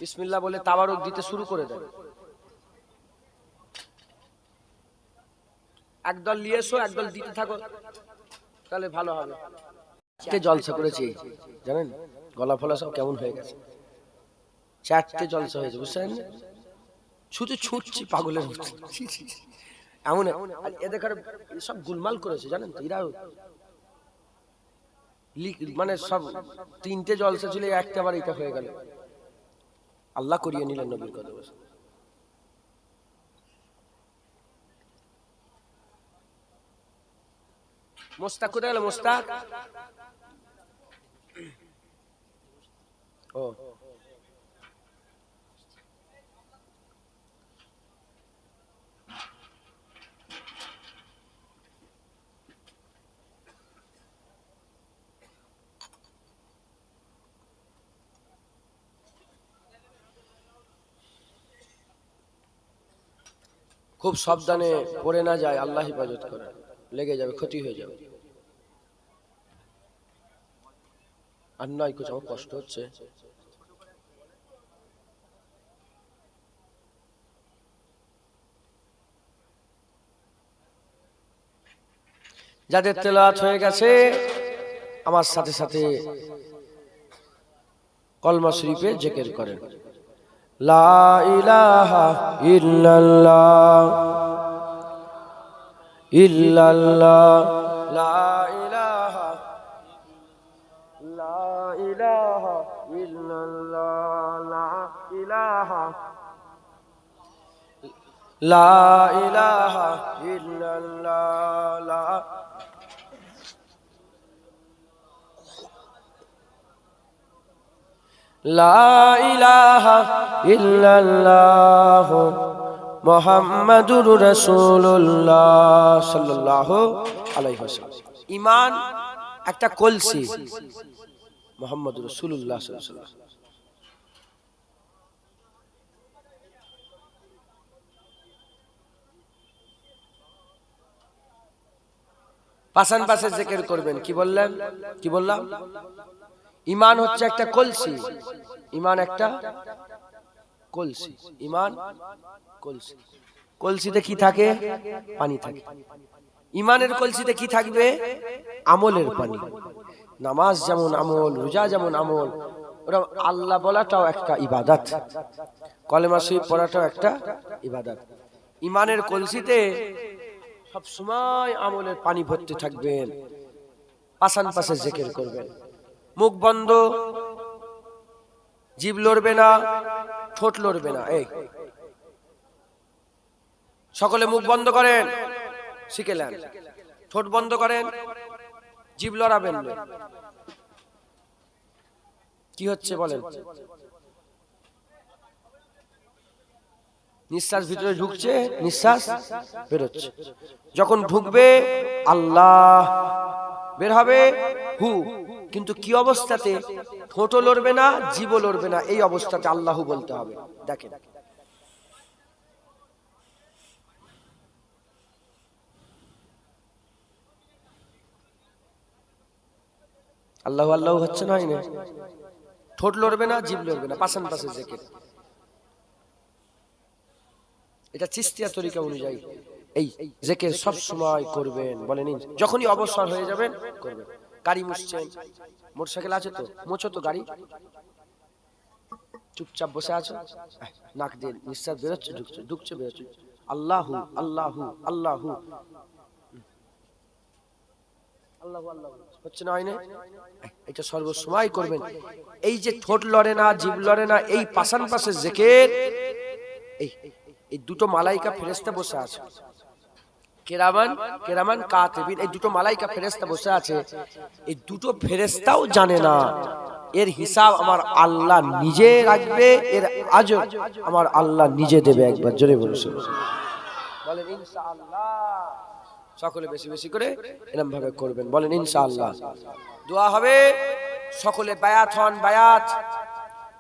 বিসমিল্লাহ বলে তাবারুক দিতে শুরু করে দেন। একদল নিয়ে এসো, একদল দিতে থাকো, তাহলে ভালো হবে। জলসা করেছি জানেন, গলা ফলা সব কেমন হয়ে গেছে। 4টে জলসা হয়েছে, বুঝছেন? শুধু ছুটছি পাগলের মতো এমন। এদের সব গুলমাল করেছে জানেন তো, এরা মানে সব 3টে জলসা ছিল, একটা বার এটা হয়ে গেল। আল্লাহ করিয়ে নিলেন নবীর কথা বসে। মোস্তাক কোথায় গেল? মোস্তাক ও খুব সাবধানে পড়ে না যায়, আল্লাহ হেফাজত করে, লেগে যাবে, ক্ষতি হয়ে যাবে। আর নয় কিছু, আমার কষ্ট হচ্ছে। যাদের তেলাওয়াত হয়ে গেছে আমার সাথে সাথে কলমা শরীফে জিকির করেন, লা ইলাহা ইল্লাল্লাহ ইল্লাল্লাহ, লা ইলাহা ইল্লাল্লাহ, লা ইলাহা ইল্লাল্লাহ, লা ইলাহা ইল্লাল্লাহ মুহাম্মাদুর রাসূলুল্লাহ সাল্লাল্লাহু আলাইহি ওয়াসাল্লাম। ঈমান একটা কলসি, মুহাম্মাদুর রাসূলুল্লাহ সাল্লাল্লাহু আলাইহি ওয়াসাল্লাম। পাশান পাশে জিকির করবেন। কি বললেন, কি বললাম? ঈমান হচ্ছে একটা কলসি, ঈমান একটা কলসি, ঈমান কলসি। কলসিতে কি থাকে? পানি থাকে। ঈমানের কলসিতে কি থাকবে? আমলের পানি। নামাজ যেমন আমল, রোজা যেমন আমল, ওরা আল্লাহ বলাটাও একটা ইবাদত, কলেমা শরীফ পড়াটাও একটা ইবাদত। ঈমানের কলসিতে সব সময় আমলের পানি ভর্তি থাকবেন। পাশান পাশে জিকির করবেন, মুখ বন্ধ, জিভ লড়বে না, ঠোঁট লড়বে না। এই সকলে মুখ বন্ধ করেন, শিখেলেন। ঠোঁট বন্ধ করেন, জিভ লড়াবেন না। কি হচ্ছে বলেন? নিঃশ্বাস ভিতরে ঢুকছে, নিঃশ্বাস বেরোচ্ছে। যখন ঢুকবে আল্লাহ, বের হবে হু। কিন্তু কি অবস্থাতে? ঠোঁটও লড়বে না, জিভও লড়বে না, এই অবস্থাতে আল্লাহু বলতে হবে। দেখেন, আল্লাহ আল্লাহ হচ্ছে না, ঠোঁট লড়বে না, জিভ লড়বে না, পাশান পাশে জিকির। এটা চিশতিয়া তরিকা অনুযায়ী এই জিকির সব সময় করবেন। বলেন যখনই অবসর হয়ে যাবেন করবেন। গাড়ি মুছছেন, মোটরসাইকেল আছে তো, মোছো তো গাড়ি। চুপচাপ বসে আছো, নাক দিয়ে নিঃশ্বাস বেরোচ্ছে, ঢুকছে, ঢুকছে, বেরোচ্ছে। আল্লাহু আল্লাহু আল্লাহু, আল্লাহু আল্লাহু হচ্ছে না, হয় না? এটা সর্বসময় করবেন। এই যে ঠোঁট লড়ে না, জিভ লড়ে না, এই পাশান পাশে জিকির, এই দুটো মালাইকা ফেরেশতা বসে আছে, কেরামান কেরামান কাতিবিন, এই দুটো মালাইকা ফেরেশতা বসে আছে। এই দুটো ফেরেশতাও জানে না এর হিসাব আমার আল্লাহ নিজে রাখবে, এর আজর আমার আল্লাহ নিজে দেবে। একবার জোরে বলুন, বলেন ইনশাআল্লাহ। সকলে বেশি বেশি করে এরকম ভাবে করবেন, বলেন ইনশাআল্লাহ। দোয়া হবে, সকলে বায়াত হন। বায়াত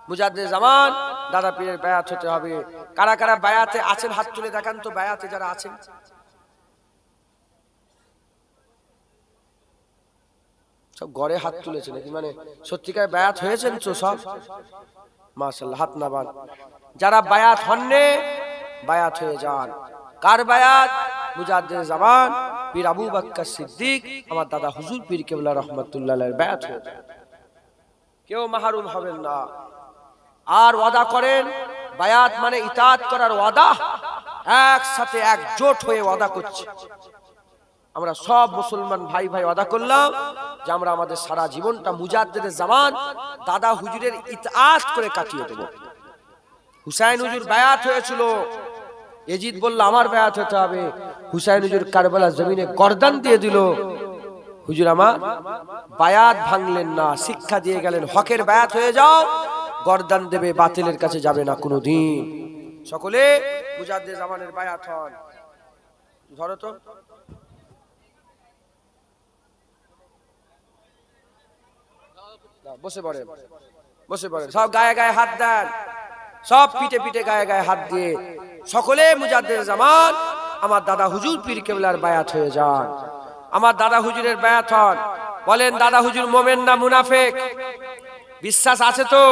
মুজাদ্দিদ জামান দাদা পীরের বায়াত হতে হবে। কারা কারা বায়াতে আছেন হাত তুলে দেখান তো, বায়াতে যারা আছেন। সব গড়ে হাত তুলেছে নাকি? মানে সত্যিকার বায়াত হয়েছেন তো সব? মাশাআল্লাহ, হাত নাবান। যারা বায়াত হননে বায়াত হয়ে যান। কার বায়াত? মুজাদ্দিদ জামান পীর আবু বকর সিদ্দিক, আমার দাদা হুজুর পীর কেবলা রহমাতুল্লাহ আলাইহির বায়াত হয়ে যান। কেউ মাহরুম হবেন না। আর ওয়াদা করেন, বায়াত মানে ইতাআত করার ওয়াদা, একসাথে একজোট হয়ে ওয়াদা করছি। আমরা সব মুসলমান ভাই ভাই ওয়াদা করলাম যে আমরা আমাদের সারা জীবনটা মুজাদ্দিদের জামান দাদা হুজুরের ইতাআত করে কাটিয়ে দেব। হুসাইন হুজুর বায়াত হয়েছিল, ইয়াজিদ বলল আমার বায়াত হতে হবে। হুসাইন হুজুর কারবালার জমিনে গর্দান দিয়ে দিল। হুজুর আমার বায়াত ভাঙলেন না, শিক্ষা দিয়ে গেলেন, হকের বায়াত হয়ে যাও, গর্দান দেবে, বাতিলের কাছে যাবে না কোনোদিন। সকলে মুজাদ্দিদ জামানের বায়াত হন। ধরো তো, বসে পড়েন, বসে পড়েন, সব গায়ে গায়ে হাত দেন, সব পিঠে পিঠে গায়ে গায়ে হাত দিয়ে সকলে মুজাদ্দিদ জামান আমার দাদা হুজুর পীর কেবলার বায়াত হয়ে যান, আমার দাদা হুজুরের বায়াত হন। বলেন দাদা হুজুর মোমেন না মুনাফেক? বিশ্বাস আছে তো?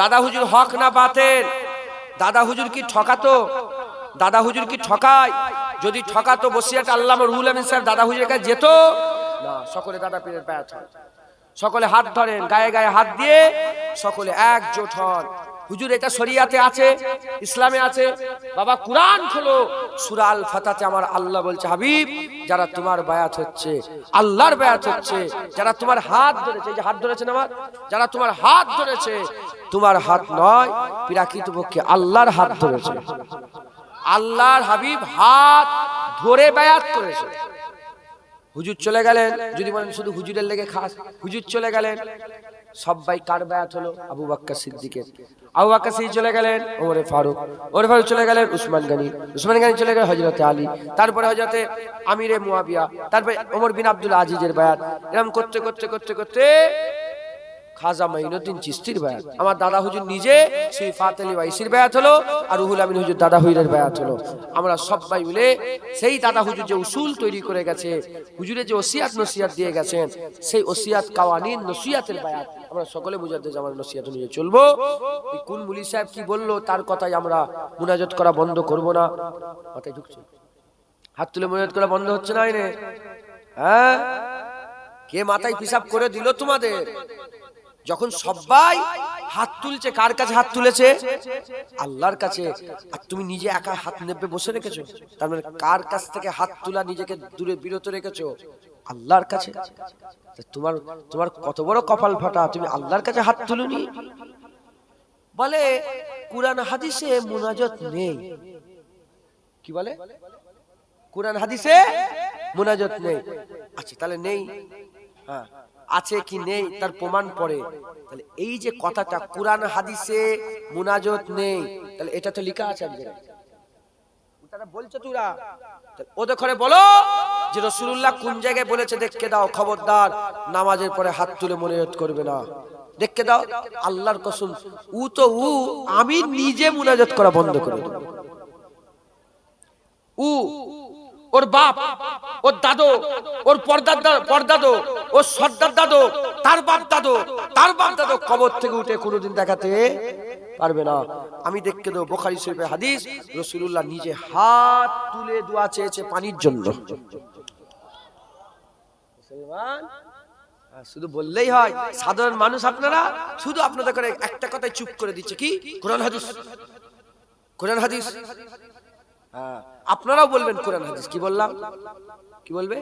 দাদা হুজুর হক না বাতেল? দাদা হুজুর কি ঠকাতো? দাদা হুজুর কি ঠকায়? যদি ঠকাতো বসিয়াট আল্লামা রুহুল আমিন সাহেব দাদা হুজুরের কাছে যেত না? সকলে দাদা পীরের বায়াত হন, সকলে হাত ধরেন, গায়ে গায়ে হাত দিয়ে সকলে একজোট হন। হুজুর এটা শরিয়াতে আছে, ইসলামে আছে। বাবা কুরআন খোলো, সূরা আল ফাতাতে আমার আল্লাহ বলছে, হাবিব যারা তোমার বায়াত হচ্ছে আল্লাহর বায়াত হচ্ছে, যারা তোমার হাত ধরেছে, এই যে হাত ধরেছেন আমার, যারা তোমার হাত ধরেছে, তোমার হাত নয়, প্রকৃতপক্ষে আল্লাহর হাত ধরেছে। আল্লাহর হাবিব হাত ধরে বায়াত করেছে। হুজুর চলে গেলেন, যদি বলেন শুধু হুজুরের লেগে খাস, হুজুর চলে গেলেন, সবাই কার বায়াত হলো? আবু বকর সিদ্দিকের। আবু বকর সিদ্দিক চলে গেলেন, ওমরে ফারুক, ওমরে ফারুক চলে গেলেন উসমান গনি, উসমান গনি চলে গেলেন হযরতে আলী, তারপরে হযরতে আমিরে মুয়াবিয়া, তারপরে ওমর বিন আব্দুল আজিজের বায়াত। এরকম করতে করতে করতে করতে খাজা মাইনুদ্দিন চিশতির বায়াত। আমার দাদা হুজুর নিজে সেই ফাতেলি ওয়াইসির বায়াত হলো, আর রুহুল আমিন হুজুর দাদা হুজুরের বায়াত হলো। আমরা সবাই মিলে সেই দাদা হুজুর যে উসুল তৈরি করে গেছে, হুজুরের যে ওসিয়াত নসিয়াত দিয়ে গেছেন, সেই ওসিয়াত কাওয়ানিন নসিয়াতের বায়াত আমরা সকলে মুজাদ্দিদ জামানের নসিহত নিয়ে চলবো। এই কোন মুলি সাহেব কি বললো তার কথাই আমরা মুনাজাত করা বন্ধ করব না। মাথায় ঢুকছে, হাত তুলে মুনাজাত করা বন্ধ হচ্ছে না? এনে হ্যাঁ, কে মাথায় পিসাব করে দিল তোমাদের? যখন সবাই হাত তুলছে, কার কাছে হাত তুলেছে? আল্লাহর কাছে। আর তুমি নিজে একা হাত নেবে বসে রেখেছো, তার মানে কার কাছ থেকে হাত তোলা নিজেকে দূরে বিরত রেখেছো? আল্লাহর কাছে। তোমার তোমার কত বড় কপাল ফাটা, তুমি আল্লাহর কাছে হাত তুলুনি। বলে কুরআন হাদিসে মুনাজাত নেই। কি বলে? কুরআন হাদিসে মুনাজাত নেই। আচ্ছা তাহলে নেই, হ্যাঁ আছে কি নেই তার প্রমাণ পড়ে। তাহলে এই যে কথাটা কুরআন হাদিসে মুনাজাত নেই, তাহলে এটা তো লেখা আছে এক জায়গায়, ওটা বলছে তোরা ওদের ঘরে বলো যে রাসূলুল্লাহ কোন জায়গায় বলেছে দেখকে দাও, খবরদার নামাজের পরে হাত তুলে মুনাজাত করবে না, দেখকে দাও। আল্লাহর কসম আমি নিজে মুনাজাত করা বন্ধ করে দেব। ওর বাপ, ওর দাদু, ওর পরদাদু, ওর সর্দার দাদু, তার বাপ দাদু কবর থেকে উঠে কোনোদিন দেখাতে পারবে না। আমি দেখতে দেবো বুখারী শরীফের হাদিস, রাসূলুল্লাহ নিজে হাত তুলে দোয়া চেয়েছে পানির জন্য। শুধু বললেই হয়? সাধারণ মানুষ আপনারা শুধু আপনাদের করে একটা কথায় চুপ করে দিচ্ছে, কি কোরআন হাদিস, কোরআন হাদিস। আপনারাও বলবেন কোরআন হাদিস। কি বললাম? কি বলবে?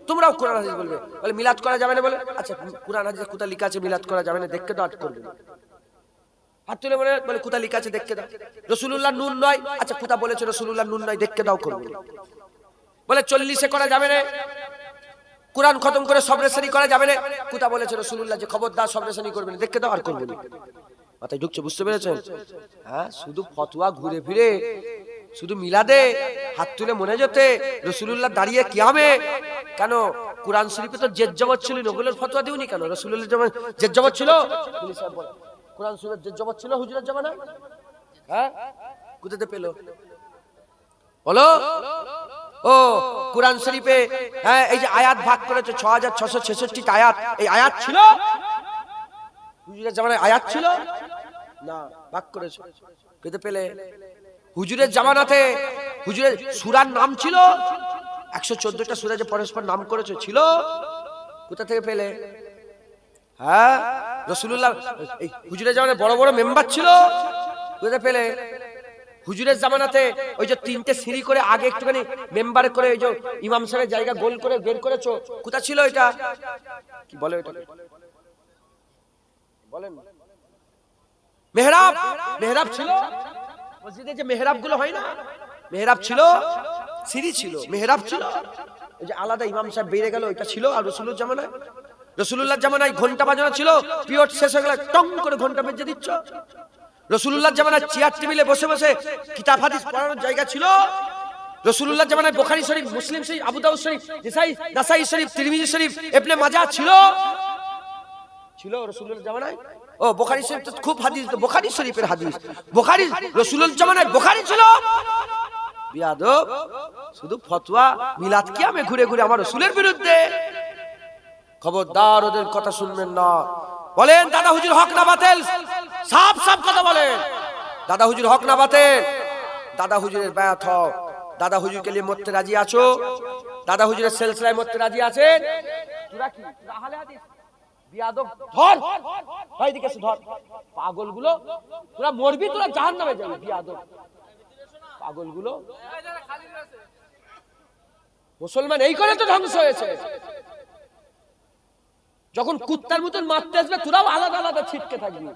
তোমরাও কোরআন হাদিস বলবে। বলে মিলাদ করা যাবে না, বলে আচ্ছা কোরআন হাদিসে কোথায় লেখা আছে মিলাদ করা যাবে না? দেখতে দাও, করবে হাত তুলে বলে কোথায় লেখা আছে দেখতে দাও। রাসূলুল্লাহ নুন নয়, আচ্ছা কোথায় বলেছে রাসূলুল্লাহ নুন নয়, দেখতে দাও, করবে। বলে 40-এ করা যাবে না, কোরআন খতম করে সবরেশানি করা যাবে না, কোথায় বলেছে রাসূলুল্লাহ যে খবরদার সবরেশানি করবে না, দেখতে দাও, আর করবে না। মাথায় ঢুকছে? বুঝতে পেরেছেন? হ্যাঁ, শুধু ফতোয়া ঘুরে ফিরে, শুধু মিলাদে হাত তুলে মুনাজাতে, রাসূলুল্লাহ দাঁড়িয়ে কিয়ামে। কেন কোরআন শরীফে তো জেদ জবর ছিল, নকলের ফতোয়া দিওনি কেন? রাসূলুল্লাহ জামানায় জেদ জবর ছিল? কোরআন শরীফে জেদ জবর ছিল হুজুরের জামানায়? হ্যাঁ, কোথাতে পেল বলো? ও কোরআন শরীফে হ্যাঁ এই যে আয়াত ভাগ করেছে 6666 আয়াত, এই আয়াত ছিল হুজুরের জামানায়? আয়াত ছিল না, ভাগ করেছে। পেতে পেলে হুজুরের জামানাতে হুজুরের সূরার নাম ছিল 114টা সূরা যে পরস্পর নাম করেছে, ছিল। কোথা থেকে পেলে? হ্যাঁ, রাসূলুল্লাহ এই হুজুরের জামানায় বড় বড় মেম্বার ছিল, কোথা পেলে? হুজুরের জামানাতে ওই যে 3টে সিঁড়ি করে আগে একটুখানি মেম্বার করে ওই যে ইমাম সাহেবের জায়গা গোল করে বের করেছো, কোথা ছিল এটা? কি বলে এটা? বলেন। মেহরাব, মেহরাব ছিল মসজিদে, যে মেহরাব গুলো হয় না, মেহরাব ছিল, সিঁড়ি ছিল, মেহরাব ছিল। ওই যে আলাদা ইমাম সাহেব বেরিয়ে গেল, এটা ছিল। আর রাসূলুল্লাহর জামানায়, রাসূলুল্লাহর জামানায় ঘন্টা বাজানো ছিল, পিরিয়ড শেষ হয়ে গেলে টং করে ঘন্টা বেজে দিচ্ছ। রাসূলুল্লাহর জামানায় চেয়ার টেবিলে বসে বসে কিতাব হাদিস পড়ানোর জায়গা ছিল। রাসূলুল্লাহর জামানায় বুখারী শরীফ, মুসলিম শরীফ, আবু দাউদ শরীফ, নাসাই শরীফ, তিরমিজি শরীফ, ইবনে মাজাহ ছিল, ছিল রাসূলুল্লাহর জামানায়। ও বুখারী শরীফ তো খুব হাদিস, তো বুখারী শরীফের হাদিস, বুখারী রাসূলুল্লাহর জামানায় বুখারী ছিল। বিয়াদব, শুধু ফতোয়া মিলাদ কিয়ামে ঘুরে ঘুরে আমার রাসূলের বিরুদ্ধে। খবরদার, ওদের কথা শুনবেন না। বলেন দাদা হুজুর হক না বাতিল? সাফ সাফ কথা বলেন, দাদা হুজুর হক না বাতিল? দাদা হুজুরের বায়াত হও। দাদা হুজুরকে নিয়ে মরতে রাজি আছো? দাদা হুজুরের সিলসিলায় মরতে রাজি আছেন? তোরা কি আহলে হাদিস? বিয়াদব, ধর ভাই দিকে ধর। পাগলগুলো, তোরা মরবি, তোরা জাহান্নামে যাবি। বিয়াদব পাগলগুলো। মুসলমান এই করে তো ধ্বংস হয়েছে। যখন কুত্তার মতন মারতে আসবে, তোরাও আলাদা আলাদা ছিটকে থাকবি,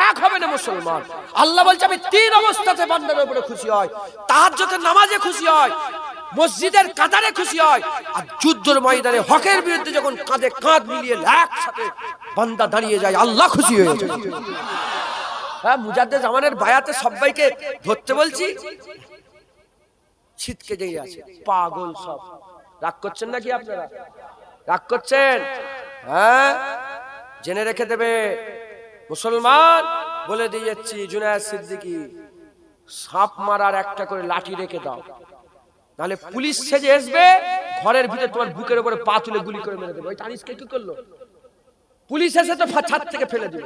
এক হবে না মুসলমান। আল্লাহ বলছে আমি তিন অবস্থাতে বান্দার উপরে খুশি হয়। তাহাজ্জুদের নামাজে খুশি হয়, মসজিদের কাতারে খুশি হয়, আর যুদ্ধের ময়দানে হকের বিরুদ্ধে যখন কাঁধে কাঁধ মিলিয়ে একসাথে বান্দা দাঁড়িয়ে যায়, আল্লাহ খুশি হয়ে যায়। হ্যাঁ, মুজাদ্দেদ জামানের বায়াতে সবাইকে ধরতে বলছি, ছিটকে যেই আছে। পাগল সব। রাগ করছেন নাকি আপনারা? রাগ করছেন? হ্যাঁ, জেনে রেখে দেবে মুসলমান। বলে দিয়ে যাচ্ছি, জুনায়েদ সিদ্দিকী, সাপ মারার একটা করে লাঠি রেখে দাও, নাহলে পুলিশ সেজে আসবে, ঘরের ভিতরে তোমার বুকের উপরে পা তুলে গুলি করে মেরে দেবে। ওই তানিশকে কি করলো? পুলিশ এসে তো ছাদ থেকে ফেলে দিল।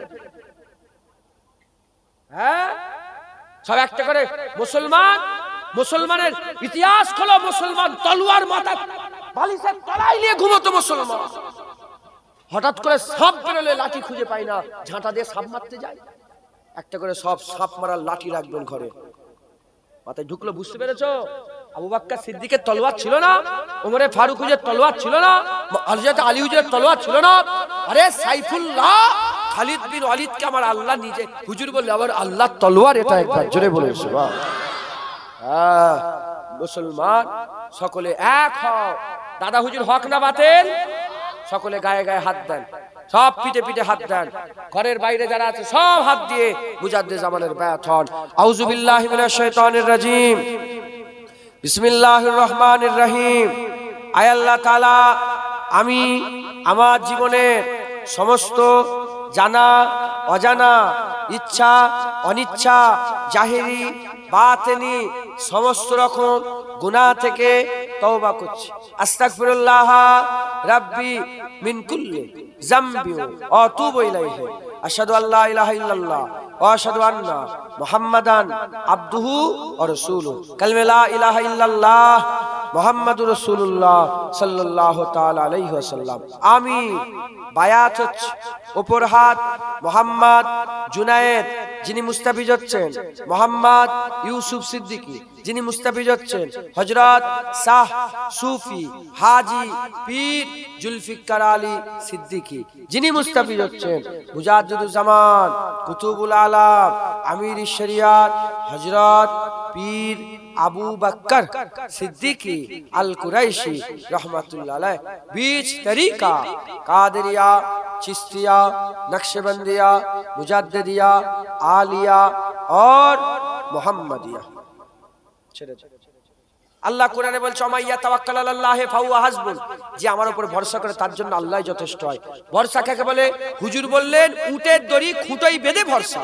হ্যাঁ, সব একটা করে। মুসলমান, মুসলমানের ইতিহাস খোলো। মুসলমান তলোয়ার মাথা বালিশের তলায় নিয়ে ঘুমতো মুসলমান। হঠাৎ করে সাপ বেরোলে লাঠি খুঁজে পাই না, ঝাঁটা দিয়ে সাপ মারতে যায়। একটা করে সব সাপ মারার লাঠি রাখবেন ঘরে। মাথায় ঢুকলো, বুঝতে পেরেছো? আবু বকর সিদ্দিকের তলোয়ার ছিল না? ওমরে ফারুক হুজুরের তলোয়ার ছিল না? হযরত আলী হুজুরের তলোয়ার ছিল না? আরে সাইফুল্লাহ খালিদ বিন ওয়ালিদকে আমার আল্লাহ নিজে হুজুর বললে, আবার আল্লাহর তলোয়ার। এটা একবার জোরে বলে সুবহানাল্লাহ। মুসলমান সকলে এক হও। দাদা হুজুর হক না বাতিল? সকলে গায়ে গায়ে হাত দেন, সব পিঠে পিঠে হাত দেন। ঘরের বাইরে যারা আছে সব হাত দিয়ে মুজাদ্দেদ জামানের বায়াত হন। আউযু বিল্লাহি মিনাশ শাইতানির রাজিম, বিসমিল্লাহির রহমানির রহিম। আয় আল্লাহ তাআলা, আমি আমার জীবনের সমস্ত জানা অজানা, ইচ্ছা অনিচ্ছা, জাহেরি বাতিনি সমস্ত রকম গুনাহ থেকে তওবা করছি। আস্তাগফিরুল্লাহ রাব্বি মিন কুল্লি যামবি ওয়া আতুবু ইলাইহি। আশহাদু আল্লা ইলাহা ইল্লাল্লাহ ওয়া আশহাদু আন্না মুহাম্মাদান আবদুহু ওয়া রাসূলুহু। কালিমা লা ইলাহা ইল্লাল্লাহ মুহাম্মাদুর রাসূলুল্লাহ সাল্লাল্লাহু তাআলা আলাইহি ওয়াসাল্লাম। আমি বায়াত হচ্ছে, উপর হাত মোহাম্মদ জুনায়েদ যিনি মুস্তাফিজ হচ্ছেন, মোহাম্মদ ইউসুফ সিদ্দিকী যিনি মুস্তাফিজ হচ্ছেন, হযরত শাহ সুফি হাজী পীর জুলফিকার আলী সিদ্দিকী যিনি মুস্তাফিজ হচ্ছেন, মুজাদ্দিদুজ জামান কুতুবুল আলাম আমির শরিয়াত হযরত পীর আবু বকর সিদ্দিকী আল কুরাইশি रहमतुल्लाह अलैह। बीच तरीका कादरिया, चिश्तिया, नक्शबंदिया, मुजद्दिदिया, आलिया और मुहम्मदिया। আল্লাহ কোরআনে বলছে, মাইয়া তাওয়াক্কাল আলাল্লাহি ফাহুয়া হাসবুন, যে আমার উপর ভরসা করে তার জন্য আল্লাহই যথেষ্ট হয়। ভরসা কাকে বলে? হুজুর বললেন উটের দড়ি খুঁটোই বেঁধে ভরসা।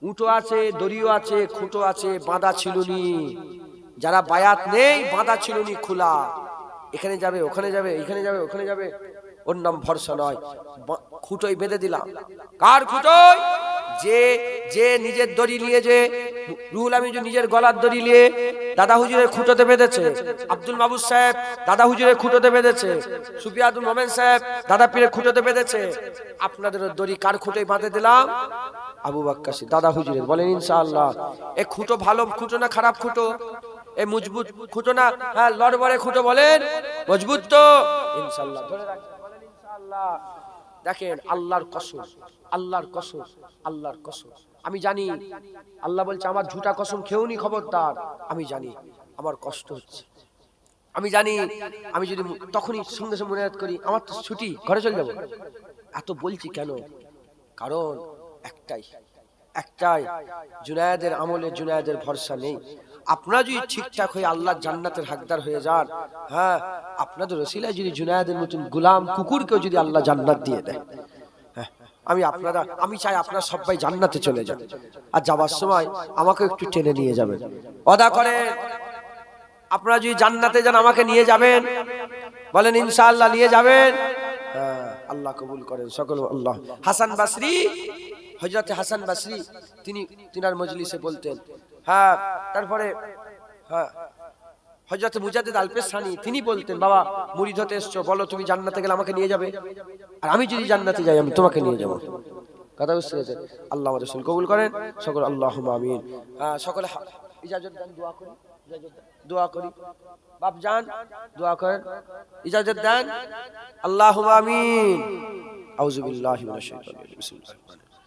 উটো আছে, দড়িও আছে, খুঁটো আছে, বাঁধা ছিলুনি। যারা বায়াত নেই, বাঁধা ছিলুনি খোলা, এখানে যাবে ওখানে যাবে, এখানে যাবে ওখানে যাবে, ওর নাম ভরসা নয়। খুঁটোই বেঁধে দিলাম। কার খুঁটোই? যে যে নিজের দড়ি নিয়ে, যে রুহুল আমিন নিজের গলার দড়ি নিয়ে দাদা হুজুরের খুঁটোতে বেঁধেছে, আব্দুল মাহবুব সাহেব দাদা হুজুরের খুঁটোতে বেঁধেছে, সুফিয়াতুল মোমেন সাহেব দাদা পীরের খুঁটোতে বেঁধেছে। আপনাদের দড়ি কার খুঁটোই বাঁধে দিলাম? আবু বকর দাদা হুজুরের। বলেন ইনশাআল্লাহ। এ খুঁটো ভালো খুঁটো না খারাপ খুঁটো? এ মজবুত খুঁটো না হ্যাঁ লড়বড়ে খুঁটো? বলেন মজবুত তো ইনশাআল্লাহ, ধরে রাখবেন। বলেন ইনশাআল্লাহ। দেখেন, আল্লাহর কসম, আল্লাহর কসম, আল্লাহর কসম, আমি জানি আল্লাহ বলছে আমার ঝুটা কসম খেউনি, খবরদার। আমি জানি আমার কষ্ট হচ্ছে, আমি জানি আমি যদি তখনই সঙ্গে সঙ্গে মনে করি আমার তো ছুটি, ঘরে চলে যাবো। এত বলছি কেন? কারণ একটাই, একটাই, জুনায়েদের আমলে জুনায়েদের ভরসা নেই। আপনারা যদি ঠিকঠাক হয়ে আল্লাহর জান্নাতের হকদার হয়ে যান, হ্যাঁ, আপনাদের ওসিলায় যদি জুনায়েদের মতন গোলাম কুকুরকেও যদি আল্লাহ জান্নাত দিয়ে দেয়, হ্যাঁ, আমি চাই আপনারা সবাই জান্নাতে চলে যান, আর যাবার সময় আমাকে একটু টেনে নিয়ে যাবেন। ওয়াদা করেন আপনারা যদি জান্নাতে যান আমাকে নিয়ে যাবেন? বলেন ইনশাআল্লাহ নিয়ে যাবেন। হ্যাঁ, আল্লাহ কবুল করেন সকল। আল্লাহ। হাসান বসরি, হযরত হাসান বসরি তিনার মজলিসে বলতেন। হ্যাঁ, তারপরে হ্যাঁ হযরত মুজাদ্দিদ আল-পেশানি তিনি বলতেন, বাবা মুরিদ হতে এসছো, বলো তুমি জান্নাতে গেলে আমাকে নিয়ে যাবে, আর আমি যদি জান্নাতে যাই আমি তোমাকে নিয়ে যাব। কথা বুঝতে পেরেছেন? আল্লাহ আমাদের রাসূল কবুল করেন সকল। আল্লাহুম্মা আমিন। সকলে ইজাজত দেন, দোয়া করি, দোয়া করি। বাপ জান দোয়া করেন, ইজাজত দেন। আল্লাহুম্মা আমিন। আউযু বিল্লাহি মিনাশ শাইতানির রাজিম। বিসমিল্লাহির রহমানির রহিম।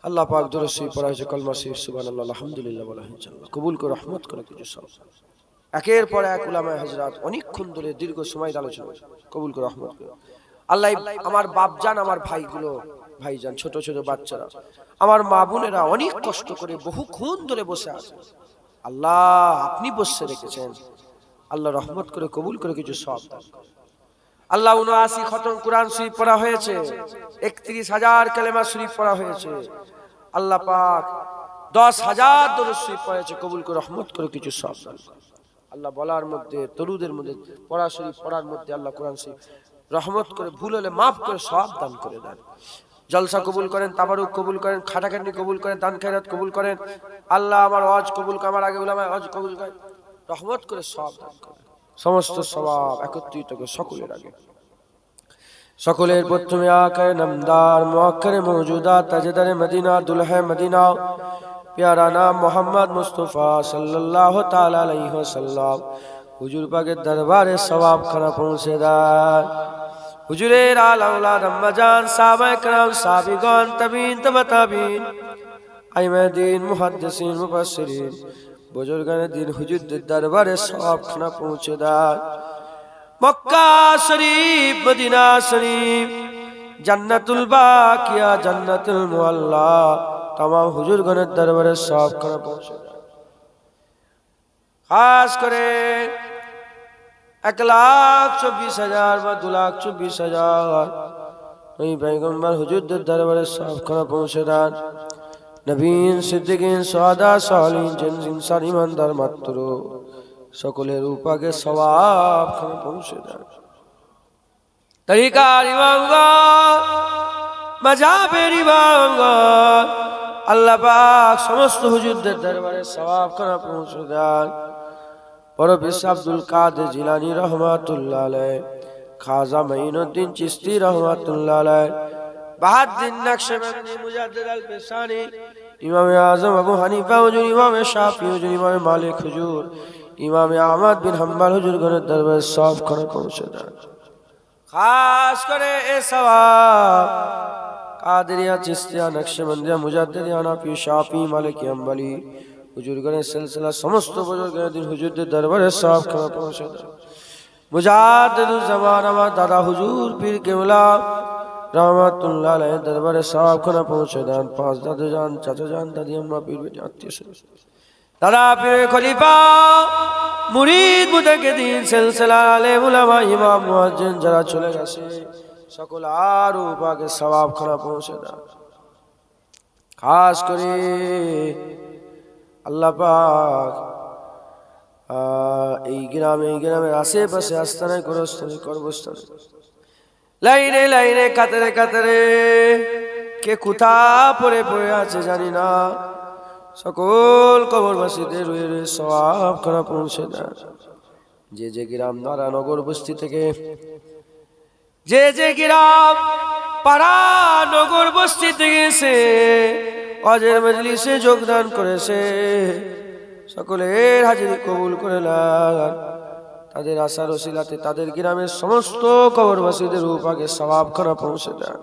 আল্লাহ পাক দরুদ শরীফ পড়া হয়েছে, কলমা শরীফ সুবহানাল্লাহ আলহামদুলিল্লাহ বলা হয়েছে। আল্লাহ কবুল করে রহমত করে কিছু সব। একের পর এক উলামায়ে হযরত অনেকক্ষণ ধরে দীর্ঘ সময় আলোচনা, কবুল করে রহমত করে। আল্লাহ আমার বাপজান, আমার ভাইগুলো, ভাইজান, ছোট ছোট বাচ্চারা, আমার মা বোনেরা অনেক কষ্ট করে বহুক্ষণ ধরে বসে আছে। আল্লাহ আপনি বসে রেখেছেন, আল্লাহ রহমত করে কবুল করে কিছু সব। আল্লাহ ৭৯ খতম কুরআন শরীফ পড়া হয়েছে, ৩১,০০০ কালেমা শরীফ পড়া হয়েছে। আল্লাহ পাক ১০,০০০ দরুদ শরীফ পড়েছে, কবুল করে রহমত করে কিছু সব। আল্লাহ বলার মধ্যে, তরুদের মধ্যে, পড়া শরীফ পড়ার মধ্যে আল্লাহ কোরআন শরীফ রহমত করে, ভুল হলে মাফ করে সব দান করে দেন। জলসা কবুল করেন, তাবারুক কবুল করেন, খাটাখাটনি কবুল করেন, দান খেরাত কবুল করেন। আল্লাহ আমার ওয়াজ কবুল করেন, আমার আগে উলামায়ে ওয়াজ কবুল করেন, রহমত করে সব দান করেন। সমস্ত সওয়াব একত্রিত করে সকলের আগে, সকলের প্রথমে আকায়ে নামদার মুআক্কারে মওজুদা তাজদারে মদিনা দুলহে মদিনা প্যারা নাম মোহাম্মদ মুস্তাফা সাল্লাল্লাহু তাআলা আলাইহি ওয়াসাল্লাম হুজুর পাকের দরবারে সওয়াব খানা পৌঁছে দেয়। হুজুরের আলা আওলাদ আম্মাজান, সাহাবায়ে কেরাম, সাহাবীগণ, তাবিঈন, তাবা তাবিঈন, আইম্মায়ে দ্বীন, মুহাদ্দিসিন, মুফাসসিরিন, বুজুর্গানে দ্বীন হুজুরদের দরবারে সওয়াব খানা পৌঁছে দেয়। মক্কা শরীফ, মদিনা শরীফ, জান্নাতুল বাকিয়া, জান্নাতুল মুআল্লা, तमाम হুজুরগণের দরবারে সব খানা পৌঁছে দেয়। খাস করে ১,২৪,০০০ বা ২,২৪,০০০ ওই পয়গম্বর হুজুরদের দরবারে সব খানা পৌঁছে দেন। নবীন, সিদ্দিকিন, শুহাদা, সালিহিন, জিন ইনসান ইমানদার মাত্র সকলের উপাকে সওয়াব খানা পৌঁছে দেন। তরিকার ইমামগণ, মাযহাবের ইমামগণ, আল্লাহ পাক সমস্ত হুজুরদের দরবারে সওয়াব খানা পৌঁছে দেন। বড় পীর আব্দুল কাদের জিলানী রহমাতুল্লাহ আলাইহি, খাজা মাইনুদ্দিন চিশতি রহমাতুল্লাহ আলাইহি, বাহাউদ্দিন নকশবন্দি, মুজাদ্দিদ আল-পেশানি, ইমামে আযম আবু হানিফা হুজুর, ইমামে শাফি হুজুর, ইমামে মালিক হুজুর, ইমামে আহমদ বিন হাম্বল হুজুরগণের দরবারে সওয়াব খানা পৌঁছে দেন। খাস করে এ সওয়াব কাদেরিয়া, চিশতিয়া, নকশবন্দিয়া, মুজাদ্দিদিয়া, হানাফি, শাফি, মালিকি, হাম্বলি হুজুরগণের সিলসিলা সমস্ত বুজুর্গদের হুজুরদের দরবারে সওয়াব খানা পৌঁছে দেন। মুজাদ্দিদুল জামান আমার দাদা হুজুর পীর কেবলা রহমাতুল্লাহ আলাইহি দরবারে সওয়াব খানা পৌঁছে দেন। ৫ দাদু জান, চাচা জান, দাদি আম্মা, পীর বেটি, আত্মীয় স্বজন, দাদা পীর খলিফা, মুরিদ, মুতাকিদিন, সিলসিলা আলেম, উলামা, ইমাম, মুয়াজ্জিন যারা চলে গেছে সকল আর উপাকে সওয়াব খানা পৌঁছে দেন। খাস করে আল্লাহ পাক এই গ্রামের আশেপাশে আস্তানায়, গোরস্থানে, কর্মস্থানে, লাইনে লাইনে, কাতারে কাতারে কে কোথা পড়ে পড়ে আছে জানি না, সকল কবরবাসীদের রুয়ে রুয়ে সওয়াব খানা পৌঁছে দেন। যে যে গ্রাম, নারায়ণনগর বস্তি থেকে, যে যে গ্রাম, পাড়া, নগর, বস্তি থেকে এসে ওয়াজের মজলিসে যোগদান করেছে, সকলের হাজিরি কবুল করে নেন। তাদের আশার ওসিলাতে তাদের গ্রামের সমস্ত কবরবাসীদের উপাকে সওয়াব খানা পৌঁছে দেন।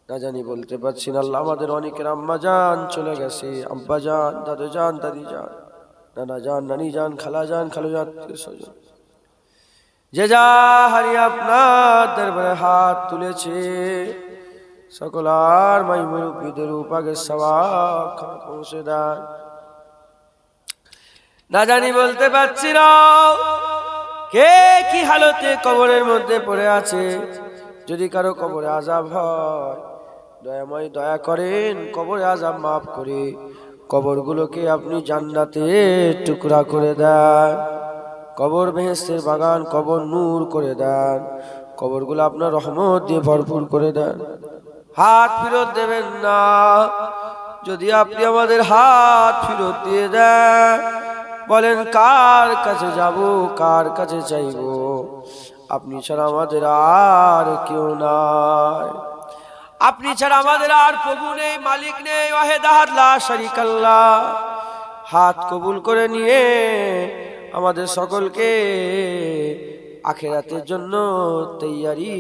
না জানি বলতে পারছি না। আল্লাহ আমাদের অনেকের আম্মা জান চলে গেছে, আব্বা জান, দাদু জান, দাদি জান, নানা জান, নানি জান, খালা জান, খালু জান, আত্মীয় স্বজন যে যা হারিয়ে আপনার দরবারে হাত তুলেছে, সকল আর মাই মুরব্বিদের উপাকে সওয়াব খানা পৌঁছে দেন। না জানি বলতে পারছি না কে কি হালতে কবরের মধ্যে পড়ে আছে, যদি কারো কবরে আযাব হয়, দয়াময় দয়া করেন, কবরে আযাব মাফ করে কবরগুলোকে আপনি জান্নাতের টুকরা করে দেন, কবর বেহেশতের বাগান, কবর নূর করে দেন, কবরগুলো আপনার রহমত দিয়ে ভরপুর করে দেন। হাত ফেরত দেবেন না। যদি আপনি আমাদের হাত ফেরত দিয়ে দেন, বলেন কার কাছে যাব, কার কাছে চাইব? আপনি ছাড়া আমাদের আর কেউ নাই। আপনি ছাড়া আমাদের আর প্রভু নেই, মালিক নেই, ওয়াহিদ আহাদ লা শারীকা আল্লাহ। হাত কবুল করে নিয়ে আমাদের সকলকে আখিরাতের জন্য তৈয়ারি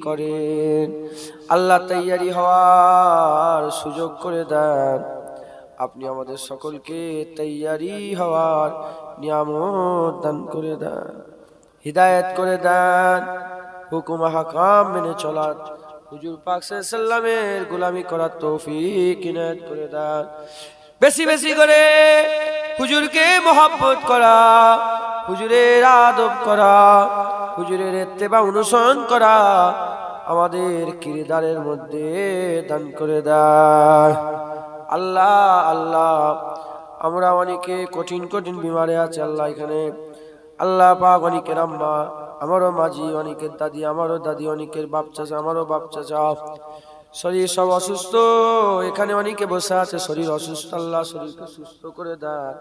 করেন। আল্লাহ তৈয়ারি হওয়ার সুযোগ করে দেন। আপনি আমাদের সকলকে তৈয়ারি হওয়ার নিয়ামত দান করে দেন, হিদায়াত করে দেন, হুকুম হাকাম মেনে চলার, হুজুর পাক সাল্লাল্লাহু আলাইহি সাল্লামের গোলামি করার তৌফিক ইনায়াত করে দেন। বেশি বেশি করে হুজুরকে মহব্বত করা, হুজুরের আদব করা, হুজুরের ইত্তেবা অনুসরণ করা আমাদের কিরদারের মধ্যে দান করে দেয়। আল্লাহ আল্লাহ, আমরা অনেকে কঠিন কঠিন বিমারে আছে আল্লাহ এখানে। আল্লাহ পাক অনেকের আম্মা, আমারও মাঝি, অনেকের দাদি, আমারও দাদি, অনেকের বাপ চাচা, আমারও বাপ চাচা, শরীর সব অসুস্থ। এখানে অনেকে বসে আছে শরীর অসুস্থ, আল্লাহ শরীরকে সুস্থ করে দেন।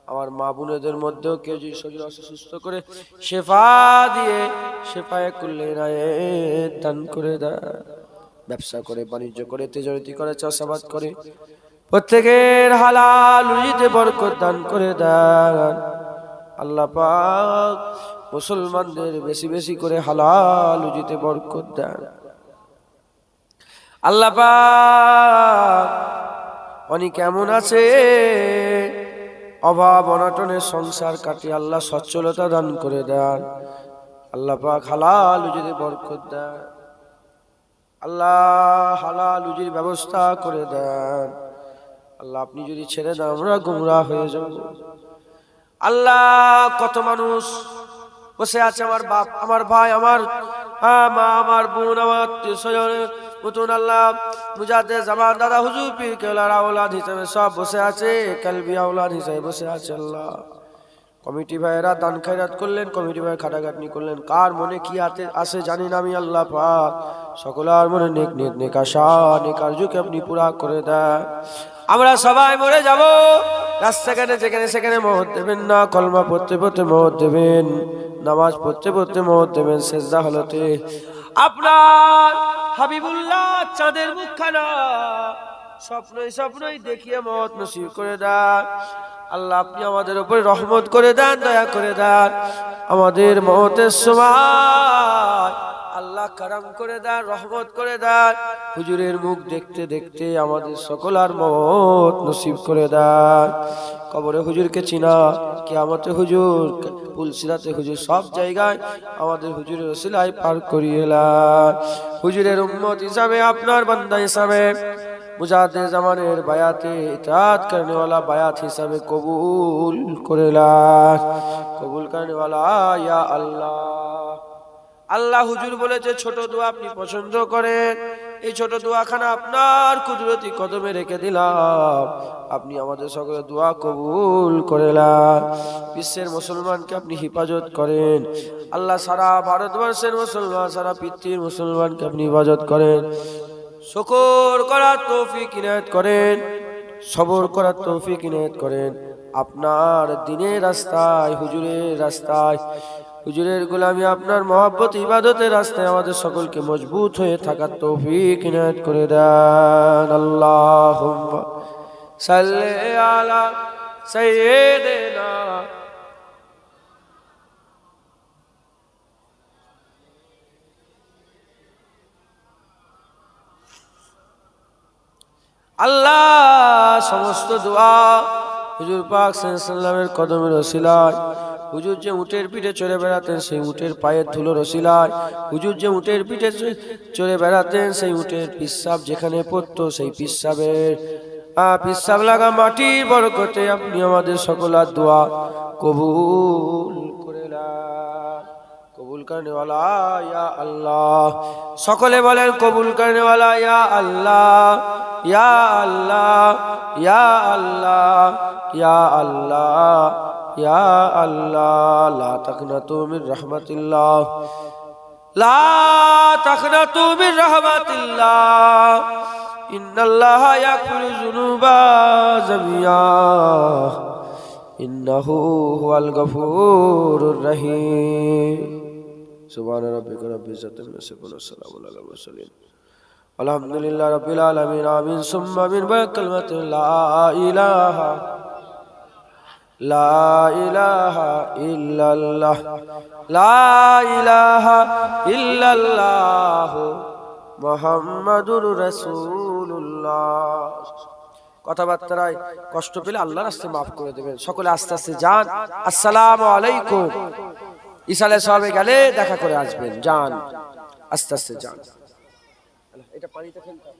আমার মা বোনেদের মধ্যেও কেউ যদি শরীর অসুস্থ করে শেফা দিয়ে শেফায়ে কুল্লি ইনায়াত দান করে দেন। ব্যবসা করে, বাণিজ্য করে, তেজারতি করে, চাষাবাদ করে প্রত্যেকের হালাল রুজিতে বরকত দান করে দেন। আল্লাহ পাক মুসলমানদের বেশি বেশি করে হালাল রুজিতে বরকত দেন। আল্লাহ পাক অনেক এমন আছে অভাব অনটনের সংসার কাটিয়ে আল্লাহ সচ্ছলতা দান করে দেন। আল্লাহ পাক হালাল রুজিতে বরকত দেন। আল্লাহ হালাল রুজির ব্যবস্থা করে দেন। আল্লাহ আপনি যদি ছেড়ে দেন আমরা গুমরাহ হয়ে যাব। আল্লাহ কত মানুষ বসে আছে, আমার বাপ, আমার ভাই, আমার মা, আমার বোন, আমার আত্মীয়-স্বজনের মতন আল্লাহ মুজাদ্দেদ জামান দাদা হুজুর পীর কেবলার আওলাদ হিসেবে সব বসে আছে, কালবি আওলাদ হিসেবে বসে আছে। আল্লাহ কমিটি ভাইয়েরা দান খয়রাত করলেন, কমিটি ভাই খাটাখাটনি করলেন, কার মনে কি আসে জানি না আমি। আল্লাহ পাক সকলের মনে নেক নেক নেক আশা, নেক আরজুকে আপনি পুরা করে দেন। আমরা সবাই মরে যাব, রাস্তাঘাটে যেখানে সেখানে মওত দেবেন না। কলমা পড়তে পড়তে মওত দেবেন, নামাজ পড়তে পড়তে মওত দেবেন, সেজদা হলতে আপনার হাবিবুল্লাহ চাঁদের মুখখানা স্বপ্নই স্বপ্নই দেখিয়ে মওত নসিব করে দেন। আল্লাহ আপনি আমাদের উপরে রহমত করে দেন, দয়া করে দেন। আমাদের মওতের সময় আল্লাহ কারাম করে দেন, রহমত করে দেন। হুজুরের মুখ দেখতে দেখতে আমাদের সকল আর মওত নসিব করে দেন। কবরে হুজুরকে চিনা, কিয়ামতে হুজুর, পুলসিরাতে হুজুর, সব জায়গায় আমাদের হুজুরের ওসিলায় পার করিয়ে দেন। হুজুরের উম্মত হিসাবে, আপনার বান্দা হিসাবে, মুজাদ্দেদ জামানের বায়াতে ইতাআত करने वाला বায়াত হিসাবে কবুল করে নেন। কবুল करने वाला ইয়া আল্লাহ। আল্লাহ হুজুর বলেছে ছোট দোয়া আপনি পছন্দ করেন, এই ছোট দোয়াখানা আপনার কুদরতি কদমে রেখে দিলাম। আপনি আমাদের সকলের দোয়া কবুল করে নেন। বিশ্বের মুসলমানকে আপনি হেফাজত করেন আল্লাহ। সারা ভারতবর্ষের মুসলমান, সারা পৃথিবীর মুসলমানকে আপনি হেফাজত করেন। শুকর করার তৌফিক ইনায়াত করেন, সবর করার তৌফিক ইনায়াত করেন। আপনার দ্বীনের রাস্তায়, হুজুরের রাস্তায়, হুজুরের গোলামি, আপনার মহব্বত ইবাদতের রাস্তায় আমাদের সকলকে মজবুত হয়ে থাকার তৌফিক ইনায়াত করে দেন। আল্লাহুম্মা সাল্লি আলা সাইয়্যিদিনা আল্লাহ। সমস্ত দোয়া হুজুর পাক সাল্লাল্লাহু আলাইহি ওয়াসাল্লামের কদমের ওসিলায়, হুজুর যে উটের পিঠে চড়ে বেড়াতেন সেই উটের পায়ের ধুলোর ওসিলায়, হুজুর যে উটের পিঠে চড়ে বেড়াতেন সেই উটের পিসাব যেখানে পড়তো সেই পিসাবের পিসাব লাগা মাটির বরকতে আপনি আমাদের সকল দোয়া কবুল করে নেন, কবুল কবুল করনে ওয়ালা ইয়া আল্লাহ। সকলে বলেন কবুল করনে ওয়ালা ইয়া আল্লাহ, ইয়া আল্লাহ, ইয়া আল্লাহ, ইয়া আল্লাহ, ইয়া আল্লাহ। লা তাকনাতু মির রাহমাতিল্লাহ, লা তাকনাতু মির রাহমাতিল্লাহ, ইন্নাল্লাহা ইয়াগফিরু যুনুবা জামিয়া, ইন্নাহু হুয়াল গফুরুর রহিম। সুবহান রাব্বিকা রাব্বিল ইজ্জাতি আম্মা ইয়াসিফুন ওয়া সালামুন আলাল মুরসালিন, আলহামদুলিল্লাহি রাব্বিল আলামিন। আমিন সুম্মা আমিন। কালিমাতু লা ইলাহা, লা ইলাহা ইল্লাল্লাহ, লা ইলাহা ইল্লাল্লাহ মুহাম্মাদুর রাসূলুল্লাহ। কথাবার্তায় কষ্ট পেলে আল্লাহর রাস্তায় মাফ করে দেবেন। সকলে আস্তে আস্তে যান। আসসালামু আলাইকুম। ইসালে সাহেবে গেলে দেখা করে আসবেন। যান, আস্তে আস্তে যান। এটা পানিতে ফেলতে